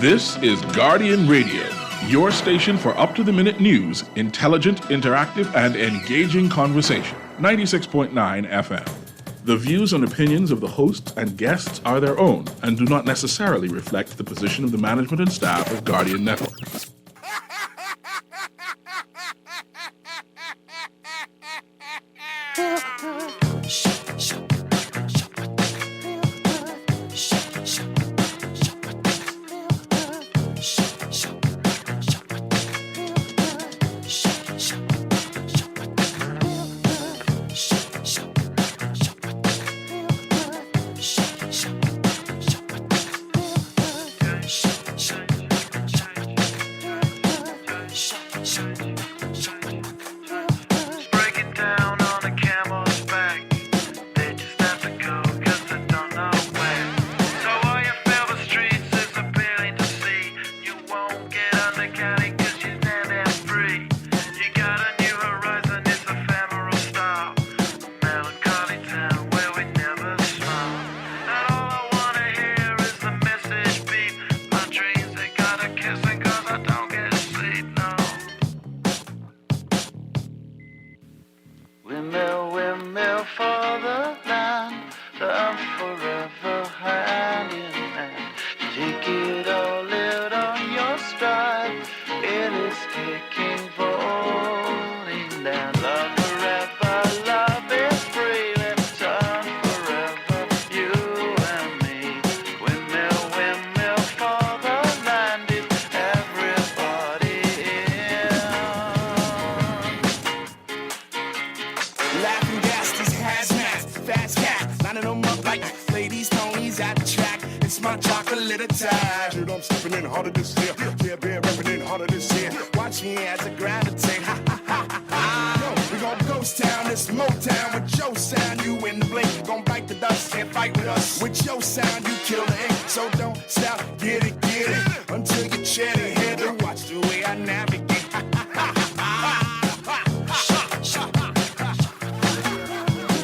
This is Guardian Radio, your station for up-to-the-minute news, intelligent, interactive, and engaging conversation. 96.9 FM. The views and opinions of the hosts and guests are their own and do not necessarily reflect the position of the management and staff of Guardian Network.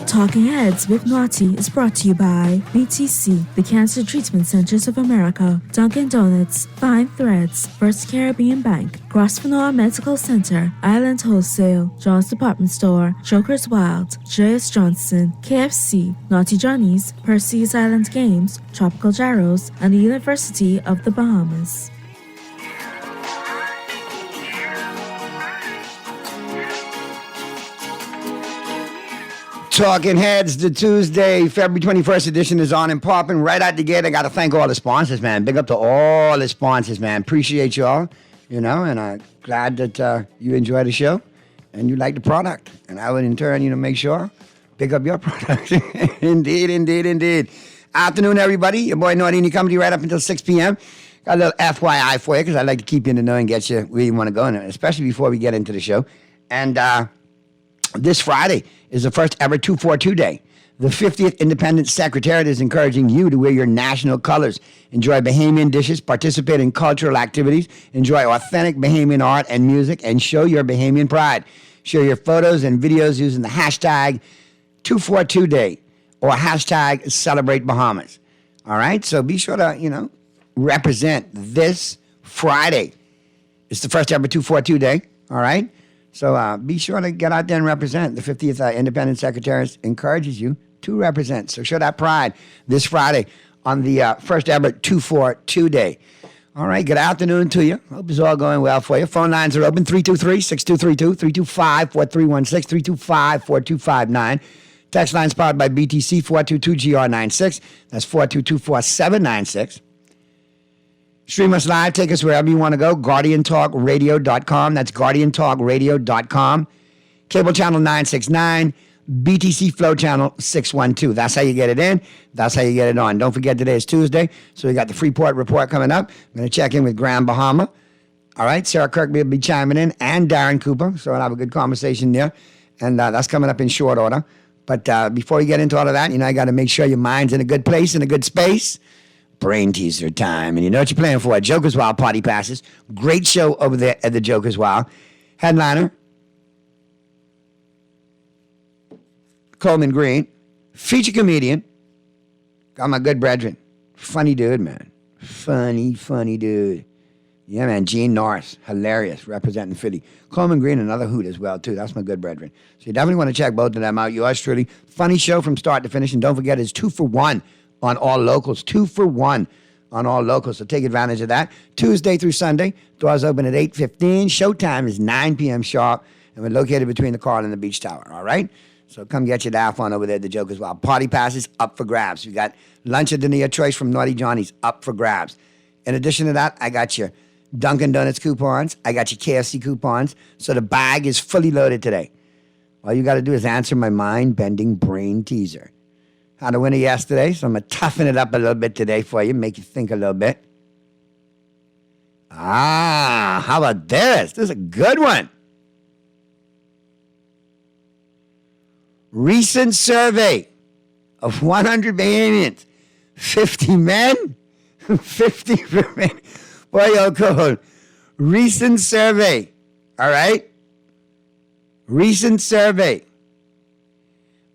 Talking Heads with Naughty is brought to you by BTC, the Cancer Treatment Centers of America, Dunkin' Donuts, Fine Threads, First Caribbean Bank, Grosvenor Medical Center, Island Wholesale, John's Department Store, Joker's Wild, J.S. Johnson, KFC, Naughty Johnny's, Percy's Island Games, Tropical Gyros, and the University of the Bahamas. Talking Heads, the Tuesday, February 21st edition is on and popping right out the gate. I got to thank all the sponsors, man. Big up to all the sponsors, man. Appreciate y'all, and I'm glad that you enjoy the show and you like the product. And I would, in turn, make sure, pick up your product. Indeed. Afternoon, everybody. Your boy Nordini coming to you right up until 6 p.m. Got a little FYI for you because I like to keep you in the know and get you where you want to go, especially before we get into the show. And this Friday is the first ever 242 Day. The 50th Independence Secretariat is encouraging you to wear your national colors, enjoy Bahamian dishes, participate in cultural activities, enjoy authentic Bahamian art and music, and show your Bahamian pride. Share your photos and videos using the hashtag 242 Day or hashtag Celebrate Bahamas. All right? So be sure to, represent this Friday. It's the first ever 242 Day. All right? So be sure to get out there and represent. The 50th Independent Secretariat encourages you to represent. So show that pride this Friday on the first ever 242 Day. All right, good afternoon to you. Hope it's all going well for you. Phone lines are open, 323-6232, 325-4316, 325-4259. Text lines powered by BTC, 422-GR96. That's 422-4796. Stream us live. Take us wherever you want to go. GuardianTalkRadio.com. That's GuardianTalkRadio.com. Cable channel 969. BTC Flow channel 612. That's how you get it in. That's how you get it on. Don't forget today is Tuesday, so we got the Freeport Report coming up. I'm going to check in with Graham Bahama. All right, Sarah Kirkby will be chiming in, and Darren Cooper, so we'll have a good conversation there. And that's coming up in short order. But before we get into all of that, I got to make sure your mind's in a good place, in a good space. Brain teaser time. And you know what you're playing for. Joker's Wild Party Passes. Great show over there at the Joker's Wild. Headliner, Coleman Green. Feature comedian. Got my good brethren. Funny dude, man. Funny dude. Yeah, man. Gene Norris, hilarious, representing Philly. Coleman Green, another hoot as well, too. That's my good brethren. So you definitely want to check both of them out. Yours truly. Funny show from start to finish. And don't forget, it's 2 for 1 on all locals. 2 for 1 on all locals. So take advantage of that. Tuesday through Sunday, doors open at 8:15. Showtime is 9 p.m. sharp. And we're located between the Carl and the Beach Tower, all right? So come get your laugh on over there at the Joke as well. Party passes up for grabs. We got lunch or dinner your choice from Naughty Johnny's up for grabs. In addition to that, I got your Dunkin' Donuts coupons. I got your KFC coupons. So the bag is fully loaded today. All you got to do is answer my mind-bending brain teaser. Had a winner yesterday, so I'm going to toughen it up a little bit today for you, make you think a little bit. How about this? This is a good one. Recent survey of 100 Bahamians. 50 men, 50 women. Boy, you're cold. Recent survey, all right? Recent survey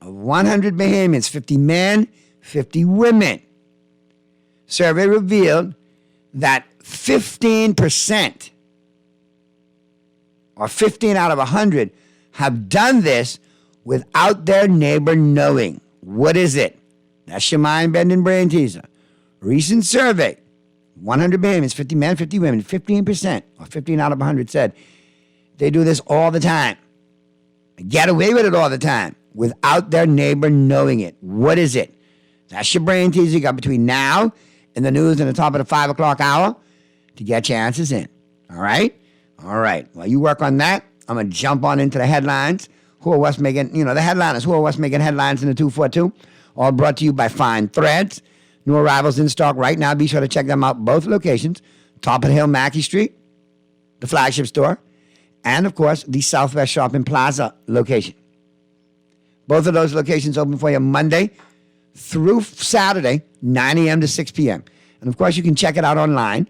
of 100 Bahamians, 50 men, 50 women. Survey revealed that 15%, or 15 out of 100, have done this without their neighbor knowing. What is it? That's your mind-bending brain teaser. Recent survey, 100 Bahamians, 50 men, 50 women, 15%, or 15 out of 100 said they do this all the time. Get away with it all the time without their neighbor knowing it. What is it? That's your brain teaser you got between now and the news and the top of the 5 o'clock hour to get your answers in. All right? All right. While you work on that, I'm going to jump on into the headlines. Who are what's making, the headliners, who are what's making headlines in the 242. All brought to you by Fine Threads. New arrivals in stock right now. Be sure to check them out. Both locations. Top of the Hill, Mackey Street, the flagship store, and, of course, the Southwest Shopping Plaza location. Both of those locations open for you Monday through Saturday, 9 a.m. to 6 p.m. And, of course, you can check it out online,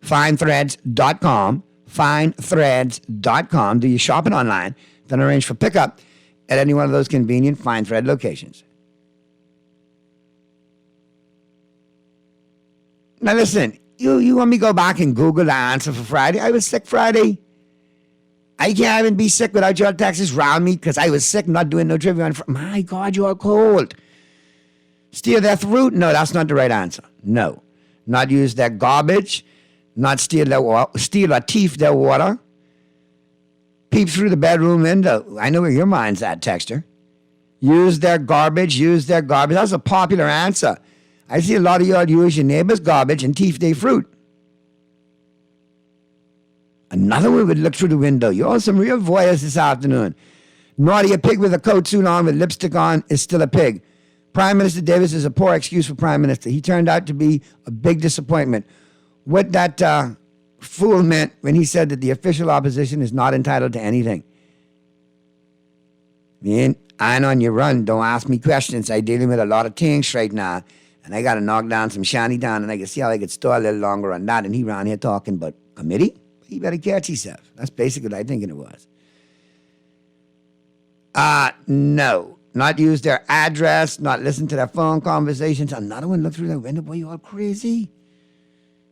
finethreads.com, finethreads.com. Do your shopping online, then arrange for pickup at any one of those convenient Fine Thread locations. Now, listen, you want me to go back and Google the answer for Friday? I was sick Friday. I can't even be sick without your taxes round me because I was sick, not doing no trivia on Friday. My God, you're cold. Steal their fruit? No, that's not the right answer. No. Not use their garbage. Not steal or thief their water. Peep through the bedroom window. I know where your mind's at, Texter. Use their garbage. That's a popular answer. I see a lot of y'all use your neighbor's garbage and thief their fruit. Another one would look through the window. You're some real voyeurs this afternoon. Naughty, a pig with a coat suit on with lipstick on is still a pig. Prime Minister Davis is a poor excuse for Prime Minister. He turned out to be a big disappointment. What that fool meant when he said that the official opposition is not entitled to anything. Man, I'm on your run. Don't ask me questions. I'm dealing with a lot of things right now. And I got to knock down some shanty town, and I can see how I could store a little longer on that. And he around here talking about committee? He better catch himself. That's basically what I think it was. No. Not use their address, not listen to their phone conversations. Another one look through the window. Boy, you all crazy.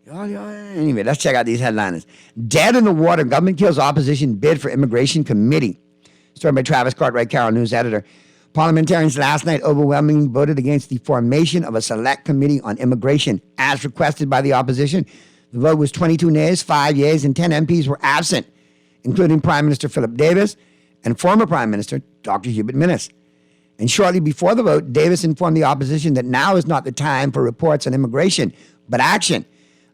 Anyway, let's check out these headliners. Dead in the water, government kills opposition bid for immigration committee. Story by Travis Cartwright, Carroll News editor. Parliamentarians last night overwhelmingly voted against the formation of a select committee on immigration, as requested by the opposition. The vote was 22 nays, 5 yeas, and 10 MPs were absent, including Prime Minister Philip Davis and former Prime Minister Dr. Hubert Minnis. And shortly before the vote, Davis informed the opposition that now is not the time for reports on immigration, but action.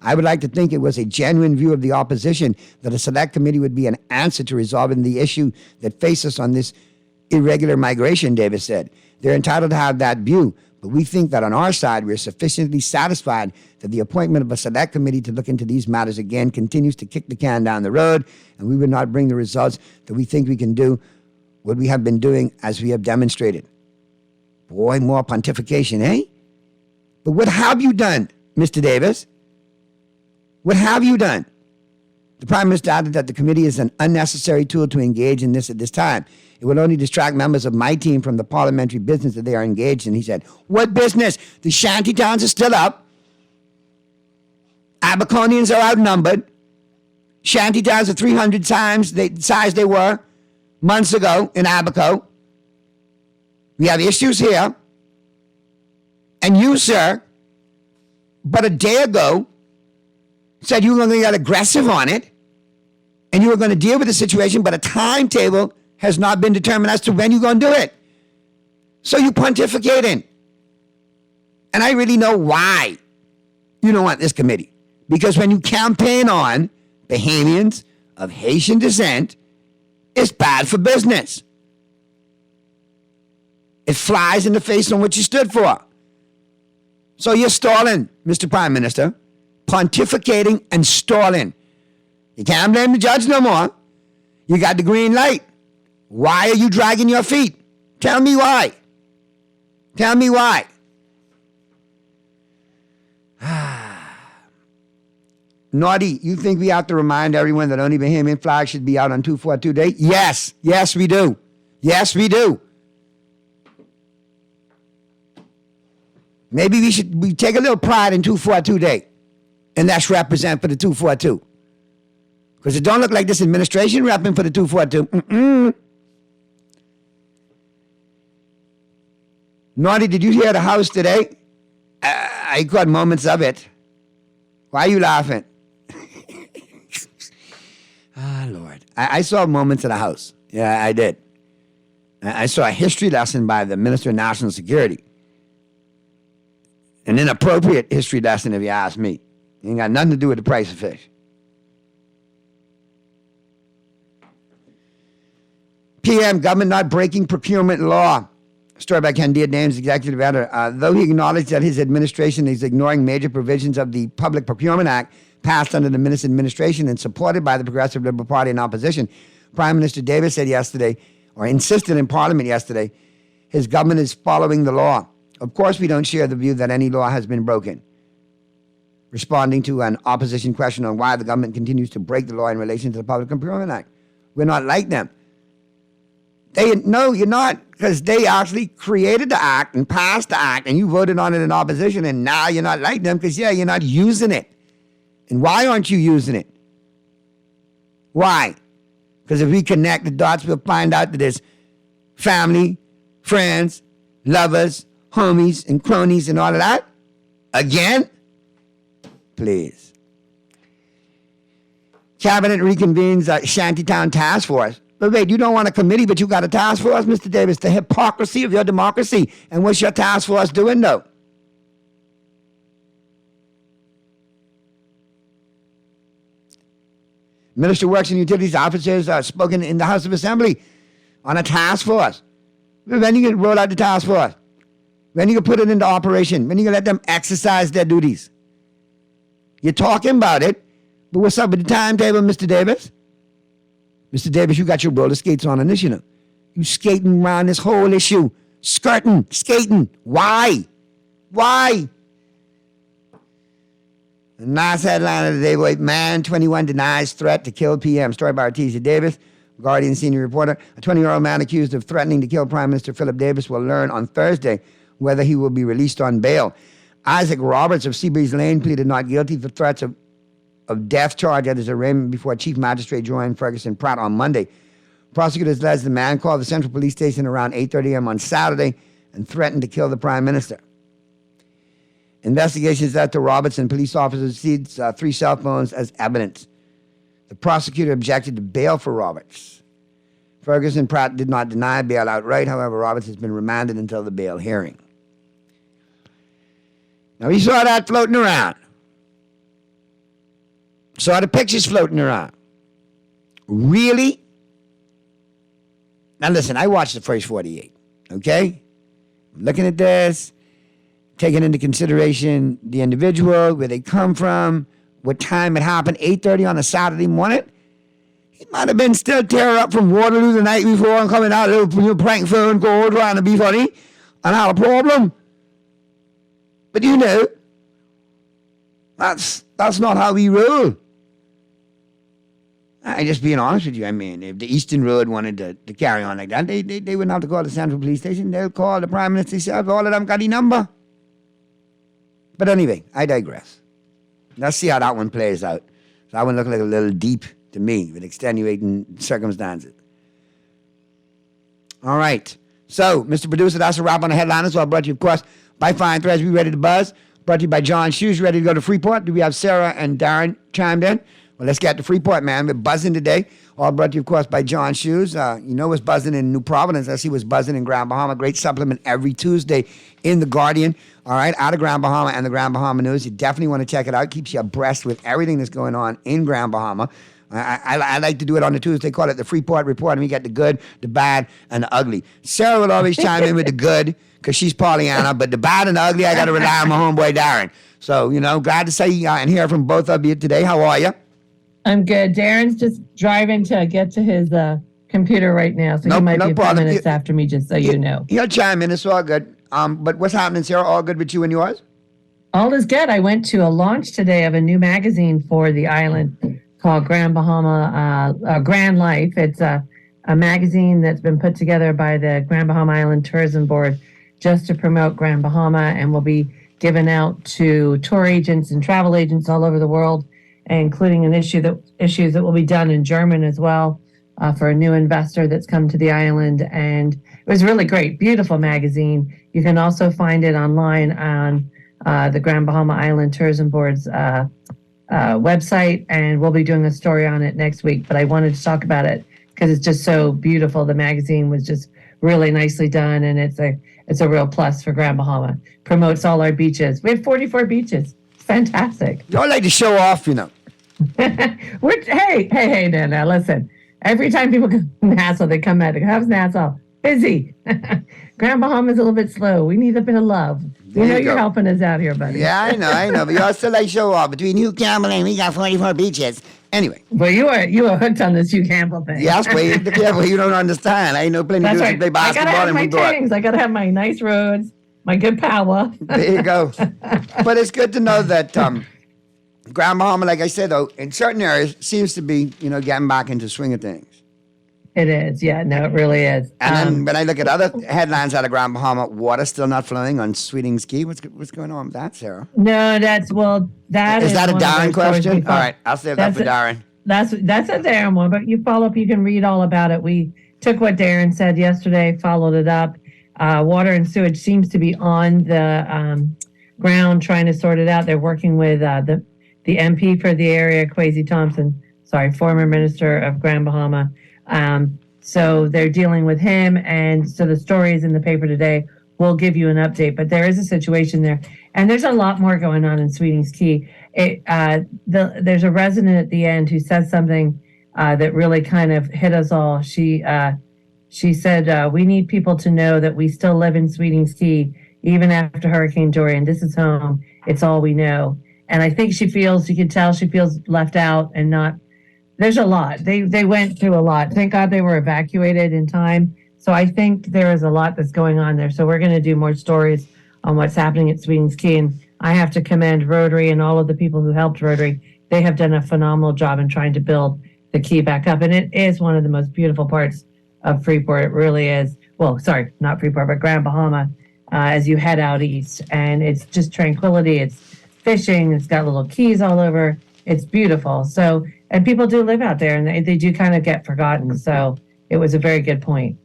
I would like to think it was a genuine view of the opposition that a select committee would be an answer to resolving the issue that faces us on this irregular migration, Davis said. They're entitled to have that view, but we think that on our side, we're sufficiently satisfied that the appointment of a select committee to look into these matters again continues to kick the can down the road, and we would not bring the results that we think we can do what we have been doing as we have demonstrated. Boy, more pontification, eh? But what have you done, Mr. Davis? What have you done? The Prime Minister added that the committee is an unnecessary tool to engage in this at this time. It will only distract members of my team from the parliamentary business that they are engaged in. He said, what business? The shanty towns are still up. Abaconians are outnumbered. Shantytowns are 300 times the size they were months ago in Abaco. We have issues here. And you, sir, but a day ago, said you were going to get aggressive on it and you were going to deal with the situation, but a timetable has not been determined as to when you're going to do it. So you pontificating. And I really know why you don't want this committee. Because when you campaign on Bahamians of Haitian descent, it's bad for business. It flies in the face on what you stood for. So you're stalling, Mr. Prime Minister, pontificating and stalling. You can't blame the judge no more. You got the green light. Why are you dragging your feet? Tell me why. Tell me why. Naughty, you think we have to remind everyone that only Bahamian flags should be out on 242 Day? Yes. Yes, we do. Yes, we do. Maybe we take a little pride in 242 Day, and that's represent for the 242. Because it don't look like this administration repping for the 242. Naughty, did you hear the House today? I caught moments of it. Why are you laughing? Lord. I saw moments of the House. Yeah, I did. I saw a history lesson by the Minister of National Security. An inappropriate history lesson, if you ask me. It ain't got nothing to do with the price of fish. PM, government not breaking procurement law. Story by Ken Deard, Names executive editor. Though he acknowledged that his administration is ignoring major provisions of the Public Procurement Act passed under the Minister administration and supported by the Progressive Liberal Party in opposition, Prime Minister Davis said yesterday, or insisted in Parliament yesterday, his government is following the law. Of course, we don't share the view that any law has been broken. Responding to an opposition question on why the government continues to break the law in relation to the Public Procurement Act. We're not like them. No, you're not, because they actually created the act and passed the act, and you voted on it in opposition, and now you're not like them because, you're not using it. And why aren't you using it? Why? Because if we connect the dots, we'll find out that there's family, friends, lovers, homies, and cronies, and all of that. Again? Please. Cabinet reconvenes Shantytown Task Force. But wait, you don't want a committee, but you got a task force, Mr. Davis. The hypocrisy of your democracy. And what's your task force doing, though? Minister of Works and Utilities officers spoken in the House of Assembly on a task force. When are you going to roll out the task force? When are you going to put it into operation? When are you going to let them exercise their duties? You're talking about it, but what's up with the timetable, Mr. Davis? Mr. Davis, you got your roller skates on this, you skating around this whole issue. Skirting, skating. Why? Why? The last headline of the day, boy, man 21 denies threat to kill PM. Story by Artesia Davis, Guardian senior reporter. A 20-year-old man accused of threatening to kill Prime Minister Philip Davis will learn on Thursday whether he will be released on bail. Isaac Roberts of Seabreeze Lane pleaded not guilty for threats of death charge at his arraignment before Chief Magistrate Joanne Ferguson Pratt on Monday. Prosecutors alleged the man called the Central Police Station around 8:30 a.m. on Saturday and threatened to kill the Prime Minister. Investigations led to Roberts and police officers seized 3 cell phones as evidence. The prosecutor objected to bail for Roberts. Ferguson Pratt did not deny bail outright. However, Roberts has been remanded until the bail hearing. Now, we saw that floating around. Saw the pictures floating around. Really? Now, listen, I watched the first 48, okay? I'm looking at this, taking into consideration the individual, where they come from, what time it happened, 8:30 on a Saturday morning. He might have been still tearing up from Waterloo the night before and coming out a little prank phone call trying to be funny and had a problem. But that's not how we roll. I just being honest with you. I mean, if the Eastern Road wanted to carry on like that, they wouldn't have to call the Central Police Station. They'll call the Prime Minister himself. All of them got his number. But anyway, I digress. Let's see how that one plays out. That one looked like a little deep to me with extenuating circumstances. All right. So, Mr. Producer, that's a wrap on the headliners. All brought to you, of course, by Fine Threads. We ready to buzz? Brought to you by John Shoes. Ready to go to Freeport? Do we have Sarah and Darren chimed in? Well, let's get to Freeport, man. We're buzzing today. All brought to you, of course, by John Shoes. You know what's buzzing in New Providence. I see what's buzzing in Grand Bahama. Great supplement every Tuesday in The Guardian. All right, out of Grand Bahama and the Grand Bahama News. You definitely want to check it out. Keeps you abreast with everything that's going on in Grand Bahama. I like to do it on the Tuesday. Call it the Freeport Report, and we get the good, the bad, and the ugly. Sarah will always chime in with the good because she's Pollyanna, but the bad and the ugly, I got to rely on my homeboy Darren. So, glad to say and hear from both of you today. How are you? I'm good. Darren's just driving to get to his computer right now, so he might be a few minutes after me, just so you know. He'll chime in. It's all good. But what's happening, Sarah? All good with you and yours? All is good. I went to a launch today of a new magazine for the island called Grand Bahama Grand Life. It's a magazine that's been put together by the Grand Bahama Island Tourism Board just to promote Grand Bahama, and will be given out to tour agents and travel agents all over the world, including issues that will be done in German as well for a new investor that's come to the island. And it was really great. Beautiful magazine. You can also find it online on the Grand Bahama Island Tourism Board's website, and we'll be doing a story on it next week. But I wanted to talk about it because it's just so beautiful. The magazine was just really nicely done, and it's a real plus for Grand Bahama. Promotes all our beaches. We have 44 beaches. It's fantastic. Y'all like to show off, Hey, now, listen. Every time people come to Nassau, they come at it. How's Nassau? Busy. Grand Bahama is a little bit slow. We need a bit of love. You're helping us out here, buddy. Yeah, I know. But y'all still like show off. Between Hugh Campbell and we got 44 beaches. Anyway. Well, you were hooked on this Hugh Campbell thing. Yes, but you don't understand. I know plenty of dudes who play basketball. I gotta have my things. I gotta have my nice roads, my good power. There you go. But it's good to know that Grand Bahama, like I said, though, in certain areas, seems to be, getting back into swing of things. It is. Yeah, no, it really is. And then when I look at other headlines out of Grand Bahama, water still not flowing on Sweetings Key. What's going on with that, Sarah? No, is that a Darren question? All right, I'll save that for Darren. That's a Darren one, but you can read all about it. We took what Darren said yesterday, followed it up. Water and sewage seems to be on the ground trying to sort it out. They're working with the MP for the area, Kwesi Thompson, former minister of Grand Bahama. So they're dealing with him, and so the story is in the paper today. We'll give you an update, but there is a situation there, and there's a lot more going on in Sweetings Key. There's a resident at the end who said something that really kind of hit us all. She said, we need people to know that we still live in Sweetings Key, even after Hurricane Dorian. This is home. It's all we know. And I think you can tell she feels left out and not. There's a lot. They went through a lot. Thank God they were evacuated in time. So I think there is a lot that's going on there. So we're going to do more stories on what's happening at Sweetings Key. And I have to commend Rotary and all of the people who helped Rotary. They have done a phenomenal job in trying to build the key back up. And it is one of the most beautiful parts of Freeport. It really is. Well, sorry, not Freeport, but Grand Bahama as you head out east. And it's just tranquility. It's fishing. It's got little keys all over. It's beautiful. So, and people do live out there, and they do kind of get forgotten. So it was a very good point.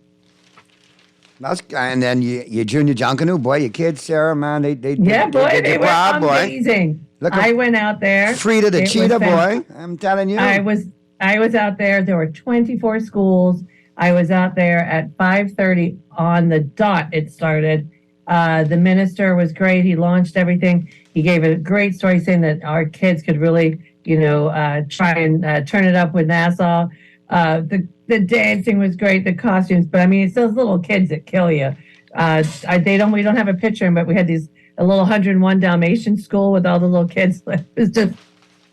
And then your junior Junkanoo, boy, your kids, Sarah, man, they were amazing. I went out there. Frida the cheetah, boy, I'm telling you. I was out there. There were 24 schools. I was out there at 5:30 on the dot. It started. The minister was great. He launched everything. He gave a great story saying that our kids could really, try and turn it up with Nassau. The dancing was great, the costumes, but I mean, it's those little kids that kill you. We don't have a picture, but we had a little 101 Dalmatian school with all the little kids. It was just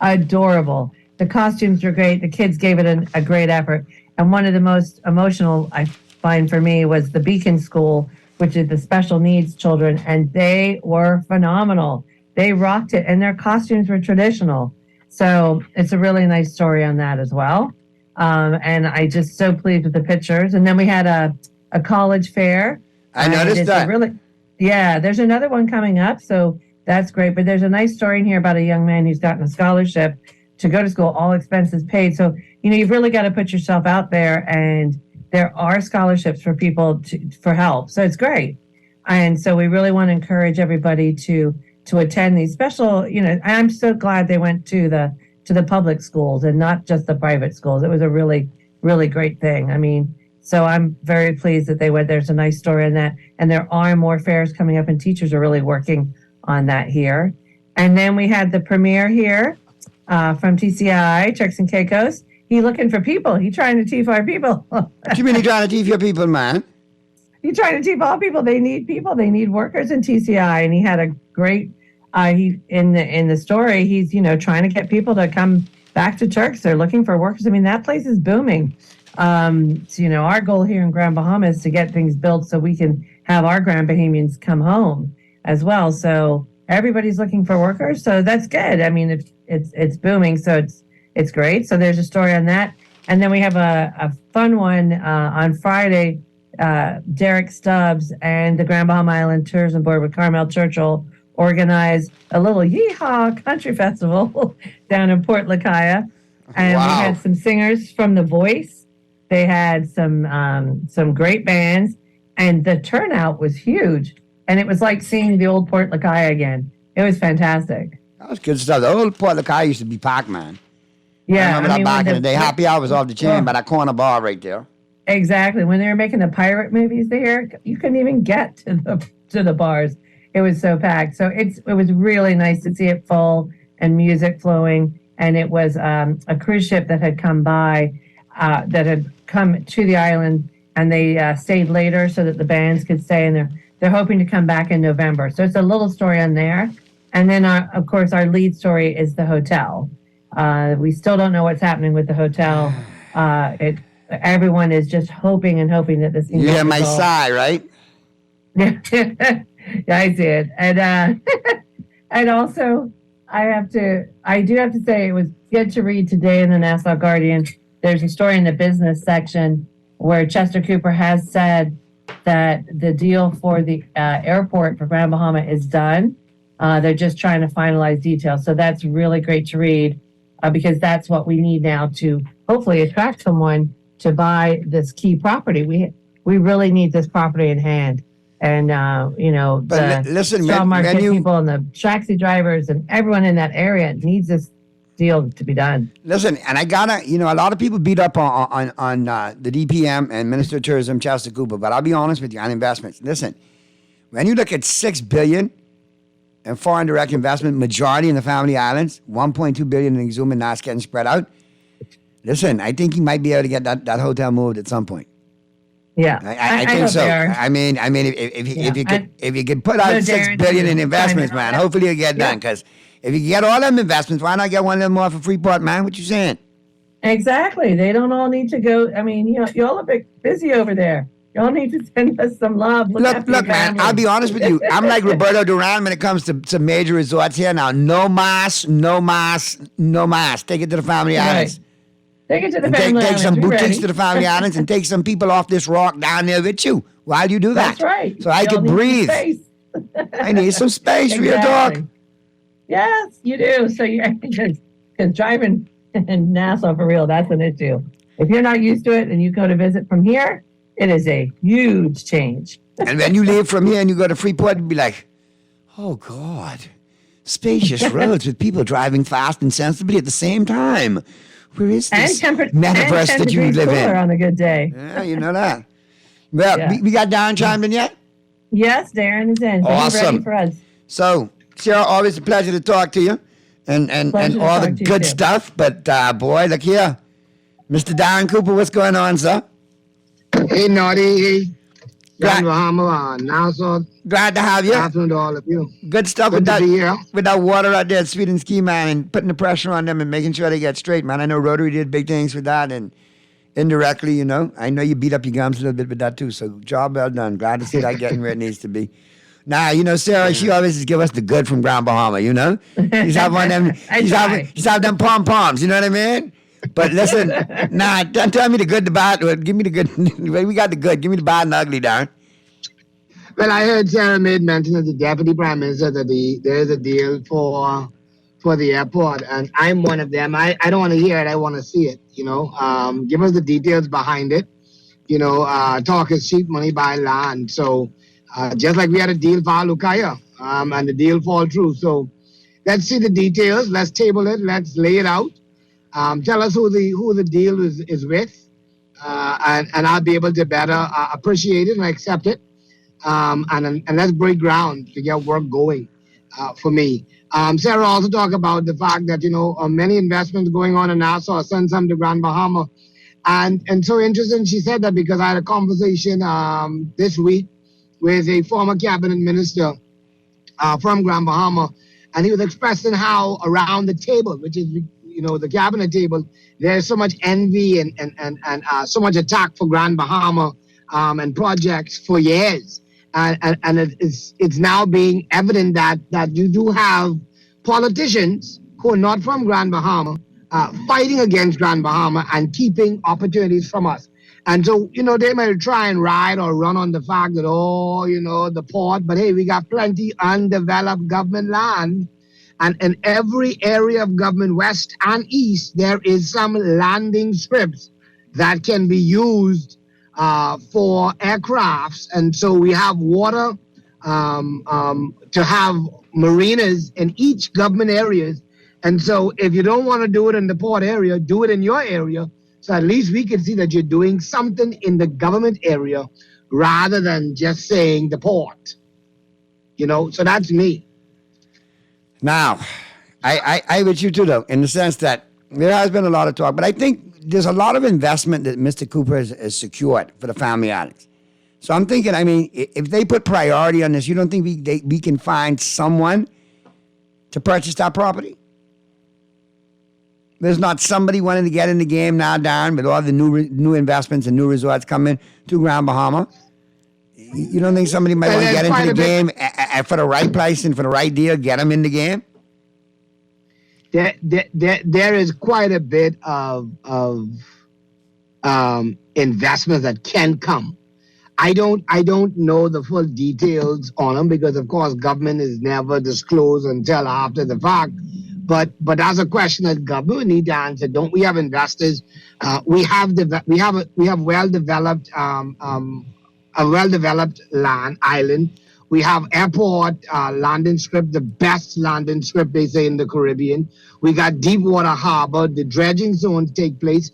adorable. The costumes were great. The kids gave it a great effort. And one of the most emotional, I find for me, was the Beacon School, which is the special needs children, and they were phenomenal. They rocked it, and their costumes were traditional. So it's a really nice story on that as well. And I just so pleased with the pictures. And then we had a college fair. I noticed that. There's another one coming up. So that's great. But there's a nice story in here about a young man who's gotten a scholarship to go to school, all expenses paid. So, you've really got to put yourself out there, and there are scholarships for people for help. So it's great. And so we really want to encourage everybody to attend these special, I'm so glad they went to the public schools and not just the private schools. It was a really, really great thing. I mean, so I'm very pleased that they went. There's a nice story in that. And there are more fairs coming up, and teachers are really working on that here. And then we had the premiere here from TCI, Turks and Caicos. He looking for people. He trying to teach our people. What you mean he trying to teach your people, man? He trying to teach all people. They need people. They need workers in TCI. And he had a great, he in the story, he's, trying to get people to come back to Turks. They're looking for workers. I mean, that place is booming. So, our goal here in Grand Bahama is to get things built so we can have our Grand Bahamians come home as well. So everybody's looking for workers. So that's good. I mean, it's booming. So it's great. So there's a story on that. And then we have a fun one on Friday. Derek Stubbs and the Grand Bahama Island Tourism Board with Carmel Churchill organized a little Yeehaw Country Festival down in Port Lacaya. And Wow. we had some singers from The Voice. They had some great bands, and the turnout was huge. And it was like seeing the old Port Lacaya again. It was fantastic. That was good stuff. The old Port Lacaya used to be packed, man. Yeah, I remember that back in the day. Happy Hour was off the chain Oh. by that corner bar right there. Exactly. When they were making the pirate movies there, you couldn't even get to the bars. It was so packed. So it was really nice to see it full and music flowing. And it was a cruise ship that had come by, that had come to the island, and they stayed later so that the bands could stay. And they're hoping to come back in November. So it's a little story on there. And then, of course, our lead story is the hotel. We still don't know what's happening with the hotel. Everyone is just hoping and hoping that this. You hear my sigh, right? Yeah, yeah, I see it, and and also I do have to say it was good to read today in the Nassau Guardian. There's a story in the business section where Chester Cooper has said that the deal for the airport for Grand Bahama is done. They're just trying to finalize details, so that's really great to read because that's what we need now to hopefully attract someone to buy this key property. We really need this property in hand. And, But listen, straw market when you people and the taxi drivers and everyone in that area needs this deal to be done. listen, and I gotta, a lot of people beat up on the DPM and Minister of Tourism, Chester Cooper. But I'll be honest with you on investments. Listen, when you look at $6 billion in foreign direct investment, majority in the Family Islands, $1.2 billion in Exuma, now it's getting spread out. Listen, I think he might be able to get that hotel moved at some point. Yeah, I think hope so. they are. I mean, if you could put out $6 Darren, billion in trying investments, to- man, hopefully you'll get done. Because if you get all them investments, why not get one little more for Freeport, man? What you saying? Exactly. They don't all need to go. I mean, y'all are busy over there. Y'all need to send us some love. Look, man, family. I'll be honest with you. I'm like Roberto Duran when it comes to major resorts here now. No mas. Take it to the Family Islands. Take it to the And family. take some islands. We're boutiques ready. to the Family Islands and take some people off this rock down there with you while you do that. That's right. So I Y'all can need some breathe. space. I need some space, real Exactly. talk. Yes, you do. So because driving in Nassau for real, that's an issue. If you're not used to it and you go to visit from here, it is a huge change. And when you leave from here and you go to Freeport, you'll be like, oh, God, spacious roads with people driving fast and sensibly at the same time. Where is this metaverse that you live in? On a good day. Yeah, you know that. Well, Yeah. we got Darren chimed in yet? Yes, Darren is in. So he's Awesome. ready for us. So, Sarah, always a pleasure to talk to you and Pleasure to all the talk to you good too. stuff. But, boy, look here. Mr. Darren Cooper, what's going on, sir? Hey, Naughty. Hey, Right. Grand Bahama, Nassau. Glad to have you. Good afternoon to all of you. Good stuff Good with to be here. that water out there at Sweet and Ski, man, and putting the pressure on them and making sure they get straight, man. I know Rotary did big things with that, and indirectly, I know you beat up your gums a little bit with that too. So job well done. Glad to see that getting where it needs to be. Now, Sarah, she always just give us the good from Grand Bahama, She's have one of them. I try. She's have them pom poms. You know what I mean? But listen, don't tell me the good, the bad. Give me the good. We got the good. Give me the bad and ugly, darn. Well, I heard Sarah made mention as the deputy prime minister that there is a deal for the airport, and I'm one of them. I don't want to hear it. I want to see it. Give us the details behind it. Talk is cheap, money buy land. So just like we had a deal for Alukaya, and the deal fall through. So let's see the details. Let's table it. Let's lay it out. Tell us who the deal is with, and I'll be able to better appreciate it and accept it. And let's break ground to get work going for me. Sarah also talked about the fact that many investments going on in Nassau, send some to Grand Bahama, and so interesting. She said that because I had a conversation this week with a former cabinet minister from Grand Bahama, and he was expressing how around the table, which is the cabinet table, there's so much envy and so much attack for Grand Bahama and projects for years. And it's now being evident that you do have politicians who are not from Grand Bahama fighting against Grand Bahama and keeping opportunities from us. And so, they may try and ride or run on the fact that, the port, but hey, we got plenty undeveloped government land. And in every area of government, west and east, there is some landing strips that can be used for aircrafts. And so we have water to have marinas in each government areas. And so if you don't want to do it in the port area, do it in your area. So at least we can see that you're doing something in the government area rather than just saying the port. So that's me. Now, I with you too, though, in the sense that there has been a lot of talk, but I think there's a lot of investment that Mr. Cooper has secured for the family islands. So I'm thinking, if they put priority on this, you don't think we can find someone to purchase that property? There's not somebody wanting to get in the game now, Darren, with all the new investments and new resorts coming to Grand Bahama. You don't think somebody might want to get into the game for the right price and for the right deal, get them in the game? There is quite a bit of investments that can come. I don't know the full details on them because, of course, government is never disclosed until after the fact. But that's a question that government need to answer. Don't we have investors? We have well developed a well developed land island. We have airport landing strip, the best landing strip they say in the Caribbean. We got Deepwater Harbor, the dredging zones take place.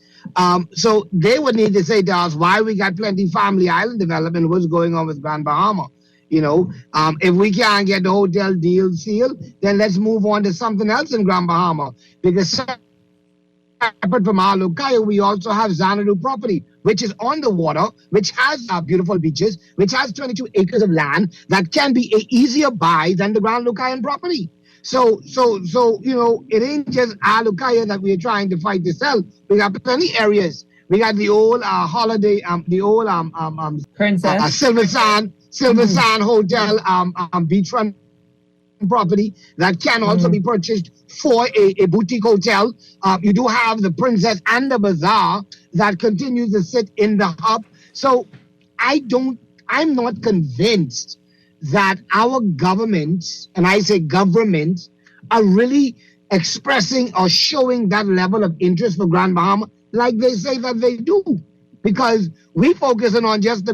So they would need to say to us why we got plenty family island development, what's going on with Grand Bahama. If we can't get the hotel deal sealed, then let's move on to something else in Grand Bahama. Because separate from Alukaya, we also have Xanadu property, which is on the water, which has beautiful beaches, which has 22 acres of land that can be an easier buy than the Grand Lucayan property. So it ain't just Alukaya that we're trying to fight to sell. We got plenty areas. We got the old holiday, the old Princess Silver Sand Hotel, beachfront property that can also be purchased for a boutique hotel. You do have the Princess and the Bazaar that continues to sit in the hub. So I'm not convinced that our governments, and I say governments, are really expressing or showing that level of interest for Grand Bahama like they say that they do. Because we focusing on just the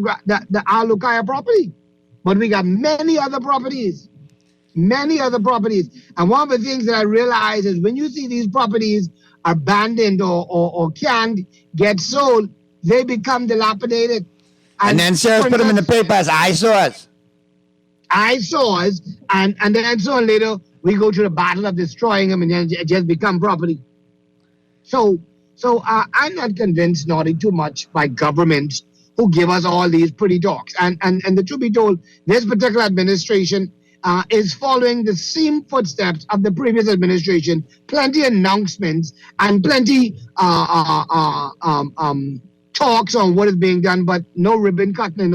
Alukaya property. But we got many other properties. And one of the things that I realize is when you see these properties are abandoned or can't get sold, they become dilapidated. And then Sarah's put them in the paper as eyesores. And then sooner or later, we go through the battle of destroying them and then it just become property. So I'm not convinced, Naughty, too much by governments who give us all these pretty talks. And the truth be told, this particular administration is following the same footsteps of the previous administration. Plenty announcements and plenty talks on what is being done, but no ribbon cutting and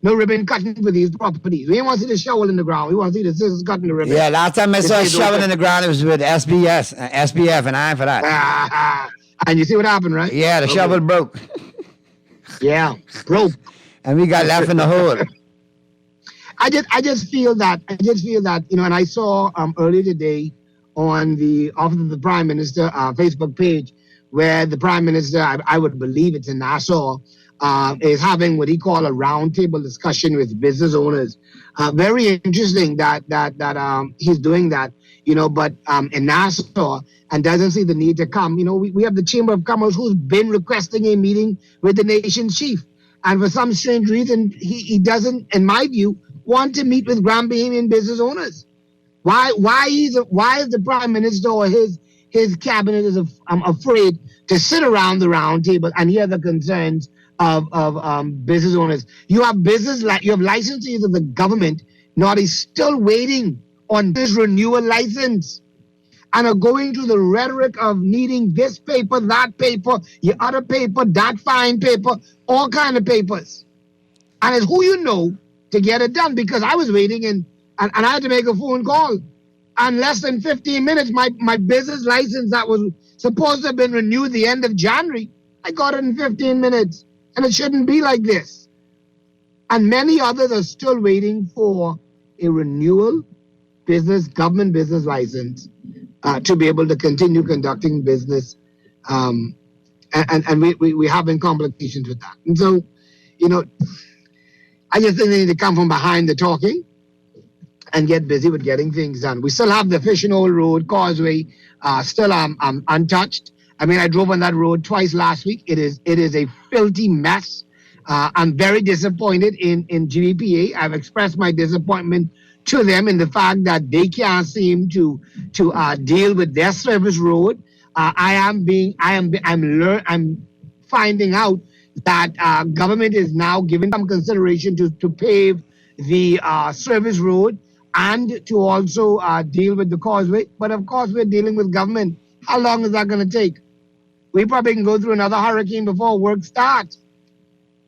no ribbon cutting for these properties. We don't want to see the shovel in the ground. We want to see the scissors cutting the ribbon. Yeah, last time I saw a shovel in the ground, it was with SBF, and I'm for that. And you see what happened, right? Yeah, the shovel broke. Yeah, broke. And we got left in the hole. I just feel that and I saw earlier today on the Office of the Prime Minister Facebook page where the Prime Minister, I would believe it's in Nassau, is having what he call a roundtable discussion with business owners. Very interesting that he's doing that, but in Nassau and doesn't see the need to come. We have the Chamber of Commerce who's been requesting a meeting with the nation's chief. And for some strange reason, he doesn't, in my view, want to meet with Grand Bahamian business owners. Why is the Prime Minister or his cabinet is afraid to sit around the round table and hear the concerns of business owners? You have licensees of the government, not is still waiting on this renewal license and are going to the rhetoric of needing this paper, that paper, your other paper, that fine paper, all kind of papers. And it's who you know to get it done, because I was waiting and I had to make a phone call. And less than 15 minutes, my business license that was supposed to have been renewed the end of January, I got it in 15 minutes. And it shouldn't be like this. And many others are still waiting for a renewal government business license to be able to continue conducting business. And we're having complications with that. And so, I just think they need to come from behind the talking and get busy with getting things done. We still have the Fishing Hole Road Causeway still untouched. I mean, I drove on that road twice last week. It is a filthy mess. I'm very disappointed in GBPA. I've expressed my disappointment to them in the fact that they can't seem to deal with their service road. I'm finding out that government is now giving some consideration to pave the service road and to also deal with the causeway. But of course, we're dealing with government. How long is that going to take? We probably can go through another hurricane before work starts.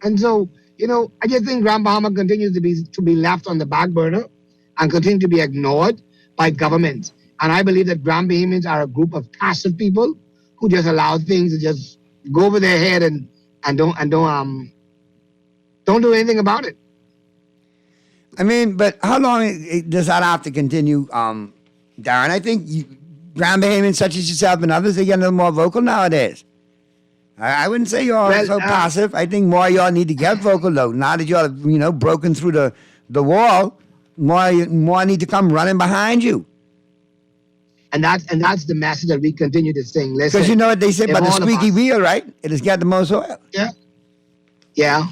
And so, I just think Grand Bahama continues to be left on the back burner and continue to be ignored by governments. And I believe that Grand Bahamians are a group of passive people who just allow things to just go over their head and don't do anything about it. I mean, but how long does that have to continue, Darren? I think Grand Bahamians such as yourself and others, they get a little more vocal nowadays. I wouldn't say y'all are so passive. I think more y'all need to get vocal, though. Now that y'all have, broken through the wall, more need to come running behind you. And that's the message that we continue to sing. Listen, because you know what they say about the squeaky wheel, right? It has got the most oil. Yeah.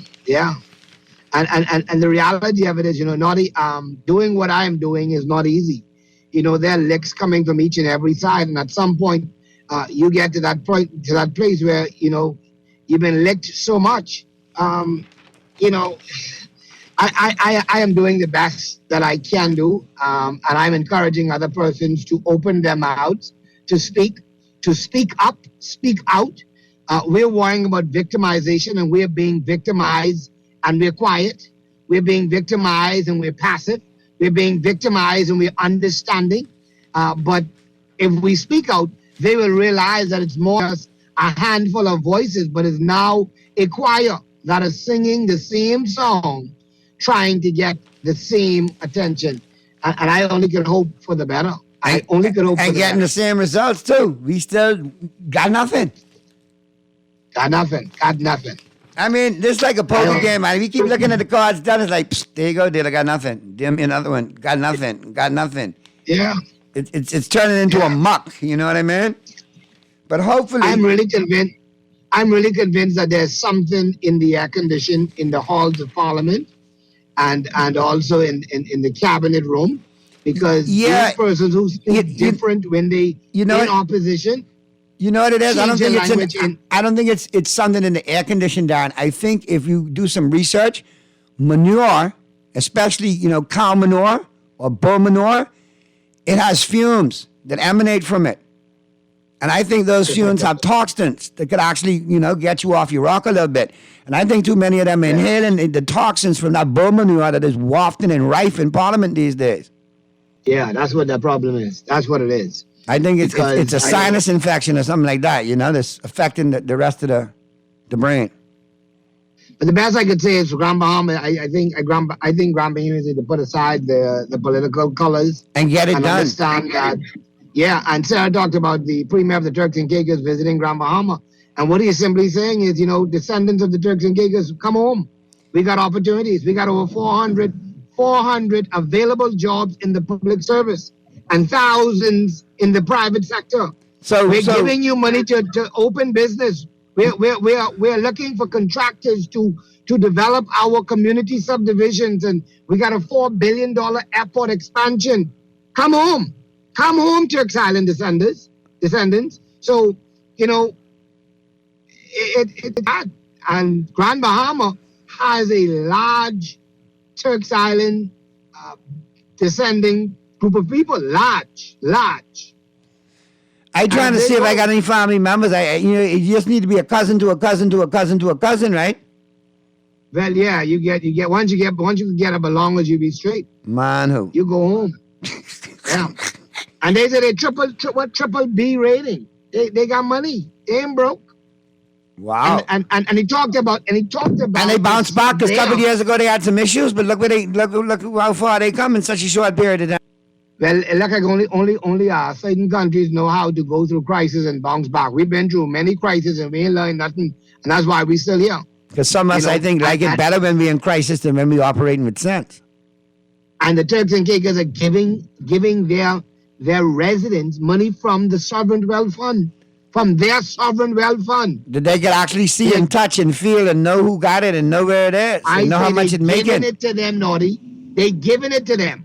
And the reality of it is, doing what I am doing is not easy. There are licks coming from each and every side, and at some point, you get to that place where you've been licked so much. I am doing the best that I can do, and I'm encouraging other persons to open their mouths, to speak up, speak out. We're worrying about victimization, and we're being victimized, and we're quiet. We're being victimized, and we're passive. We're being victimized, and we're understanding. But if we speak out, they will realize that it's more just a handful of voices, but it's now a choir that is singing the same song, trying to get the same attention. And I only can hope for the better. I only can hope for the better. And getting the same results, too. We still got nothing. Got nothing. I mean, this is like a poker game, man. If you keep looking at the cards done, it's like, psst, there you go, dealer, got nothing. Dim another one, got nothing. Yeah. It's turning into a muck, you know what I mean? But hopefully... I'm really convinced that there's something in the air condition in the halls of Parliament and also in the cabinet room, because those persons who speak different when they in opposition... You know what it is? I don't think it's something in the air condition, Darren. I think if you do some research, manure, especially, cow manure or bull manure, it has fumes that emanate from it. And I think those fumes have toxins that could actually, get you off your rock a little bit. And I think too many of them are inhaling the toxins from that bull manure that is wafting and rife in Parliament these days. Yeah, that's what the problem is. That's what it is. I think it's a sinus infection or something like that, that's affecting the rest of the brain. But the best I could say is for Grand Bahama, I think Grand Bahama needs to put aside the political colors And get it and done. understand that. Yeah, and Sarah talked about the premier of the Turks and Caicos visiting Grand Bahama. And what he's simply saying is, descendants of the Turks and Caicos, come home. We got opportunities. We got over 400 available jobs in the public service and thousands in the private sector. So We're giving you money to open business. We're looking for contractors to develop our community subdivisions, and we got a $4 billion airport expansion. Come home, Turks Island descendants. So it's bad. And Grand Bahama has a large Turks Island descending group of people. Large. I trying to see if I got any family members. You just need to be a cousin to a cousin to a cousin to a cousin, right? Well, yeah, you get once you get up belongers, you be straight. Man, who? You go home. Yeah. And they said they triple B rating. They got money. They ain't broke. Wow. And he talked about And they bounced back because a couple of years ago they had some issues, but look how far they come in such a short period of time. Well, like only certain countries know how to go through crisis and bounce back. We've been through many crises and we ain't learned nothing, and that's why we still here. Because some of us, I think, like it better when we're in crisis than when we're operating with sense. And the Turks and Caicos are giving their residents money from the Sovereign Wealth Fund, from their Sovereign Wealth Fund. That they can actually see and touch and feel and know who got it and know where it is and know how much it making. They're giving it to them, Naughty. They're giving it to them.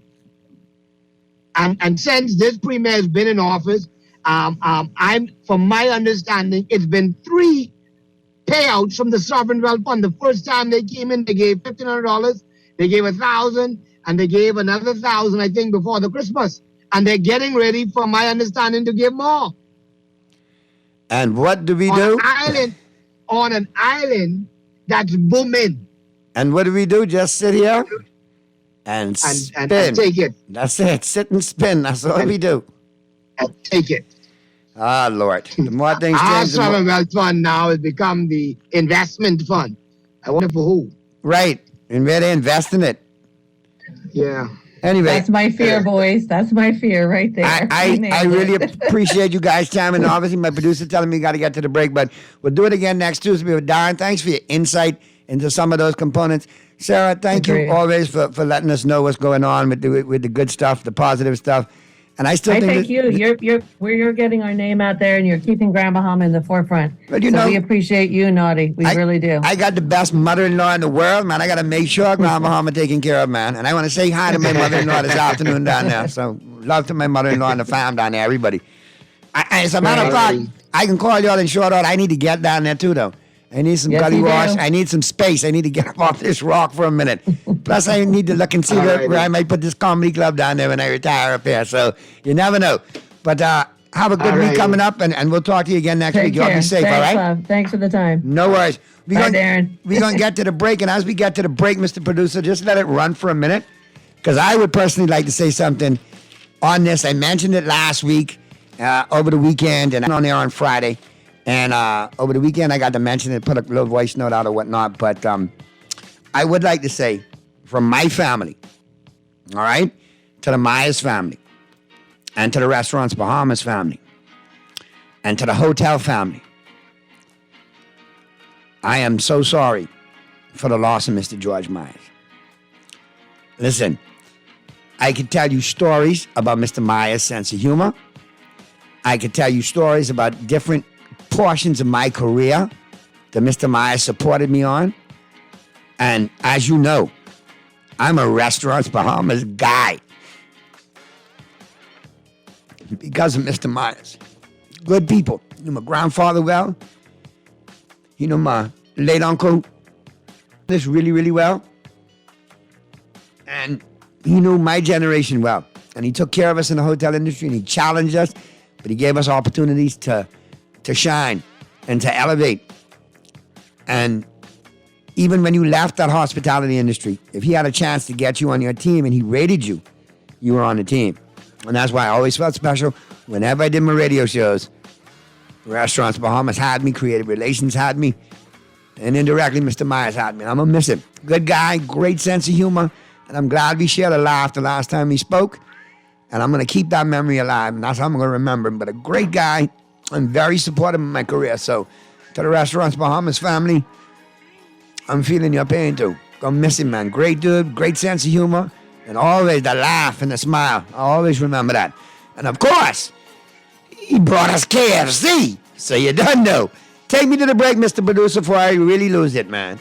And since this premier has been in office, from my understanding, it's been 3 payouts from the Sovereign Wealth Fund. The first time they came in, they gave $1,500, they gave $1,000, and they gave another $1,000, I think, before the Christmas. And they're getting ready, from my understanding, to give more. And what do we do? On an island that's booming. And what do we do? Just sit here and spin. And take it. That's it. Sit and spin. That's all we do. And take it. Ah, Lord. The more things Our change, Sovereign Wealth Fund now has become the investment fund. I wonder for who. Right. And where they invest in it. Yeah. Anyway. That's my fear, boys. That's my fear right there. I really appreciate you guys' time. And obviously, my producer telling me we got to get to the break. But we'll do it again next Tuesday with Darren. Thanks for your insight into some of those components. Sarah, thank you always for letting us know what's going on with the good stuff, the positive stuff. And I still think thank you. You're getting our name out there, and you're keeping Grand Bahama in the forefront. But we appreciate you, Naughty. We really do. I got the best mother-in-law in the world, man. I got to make sure Grand Bahama taken care of, man. And I want to say hi to my mother-in-law this afternoon down there. So love to my mother-in-law and the fam down there, everybody. As a matter of fact, I can call y'all and shout out. I need to get down there too, though. I need some gully wash. I need some space. I need to get up off this rock for a minute. Plus, I need to look and see where I might put this comedy club down there when I retire up here. So you never know. But have a good week coming up, and we'll talk to you again next week. Y'all be safe, Thanks, all right? love. Thanks for the time. No worries. Darren. We're going to get to the break, and as we get to the break, Mr. Producer, just let it run for a minute, because I would personally like to say something on this. I mentioned it last week, over the weekend, and on there on Friday. And over the weekend, I got to mention it, put a little voice note out or whatnot. But I would like to say, from my family, all right, to the Myers family, and to the Restaurants Bahamas family, and to the hotel family, I am so sorry for the loss of Mr. George Myers. Listen, I could tell you stories about Mr. Myers' sense of humor. I could tell you stories about different portions of my career that Mr. Myers supported me on. And as you know, I'm a Restaurants Bahamas guy because of Mr. Myers. Good people. He knew my grandfather well. He knew my late uncle this really, really well. And he knew my generation well. And he took care of us in the hotel industry, and he challenged us, but he gave us opportunities to shine and to elevate. And even when you left that hospitality industry, if he had a chance to get you on your team and he rated you, you were on the team. And that's why I always felt special whenever I did my radio shows. Restaurants Bahamas had me, Creative Relations had me, and indirectly Mr. Myers Hartman. I'm going to miss him. Good guy, great sense of humor, and I'm glad we shared a laugh the last time we spoke, and I'm going to keep that memory alive, and that's how I'm going to remember him. But a great guy and very supportive of my career. So to the Restaurants Bahamas family, I'm feeling your pain too. Gonna miss him, man. Great dude, great sense of humor, and always the laugh and the smile. I always remember that. And of course, he brought us KFC, so you don't know. Take me to the break, Mr. Producer, before I really lose it, man.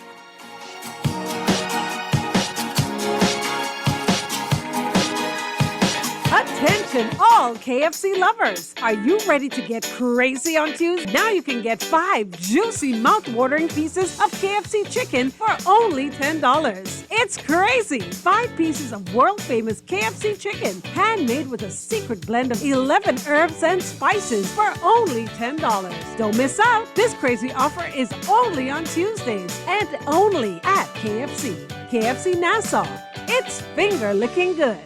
Attention all KFC lovers! Are you ready to get crazy on Tuesday? Now you can get 5 juicy mouth-watering pieces of KFC chicken for only $10. It's crazy! 5 pieces of world-famous KFC chicken, handmade with a secret blend of 11 herbs and spices for only $10. Don't miss out! This crazy offer is only on Tuesdays and only at KFC. KFC Nassau. It's finger-licking good.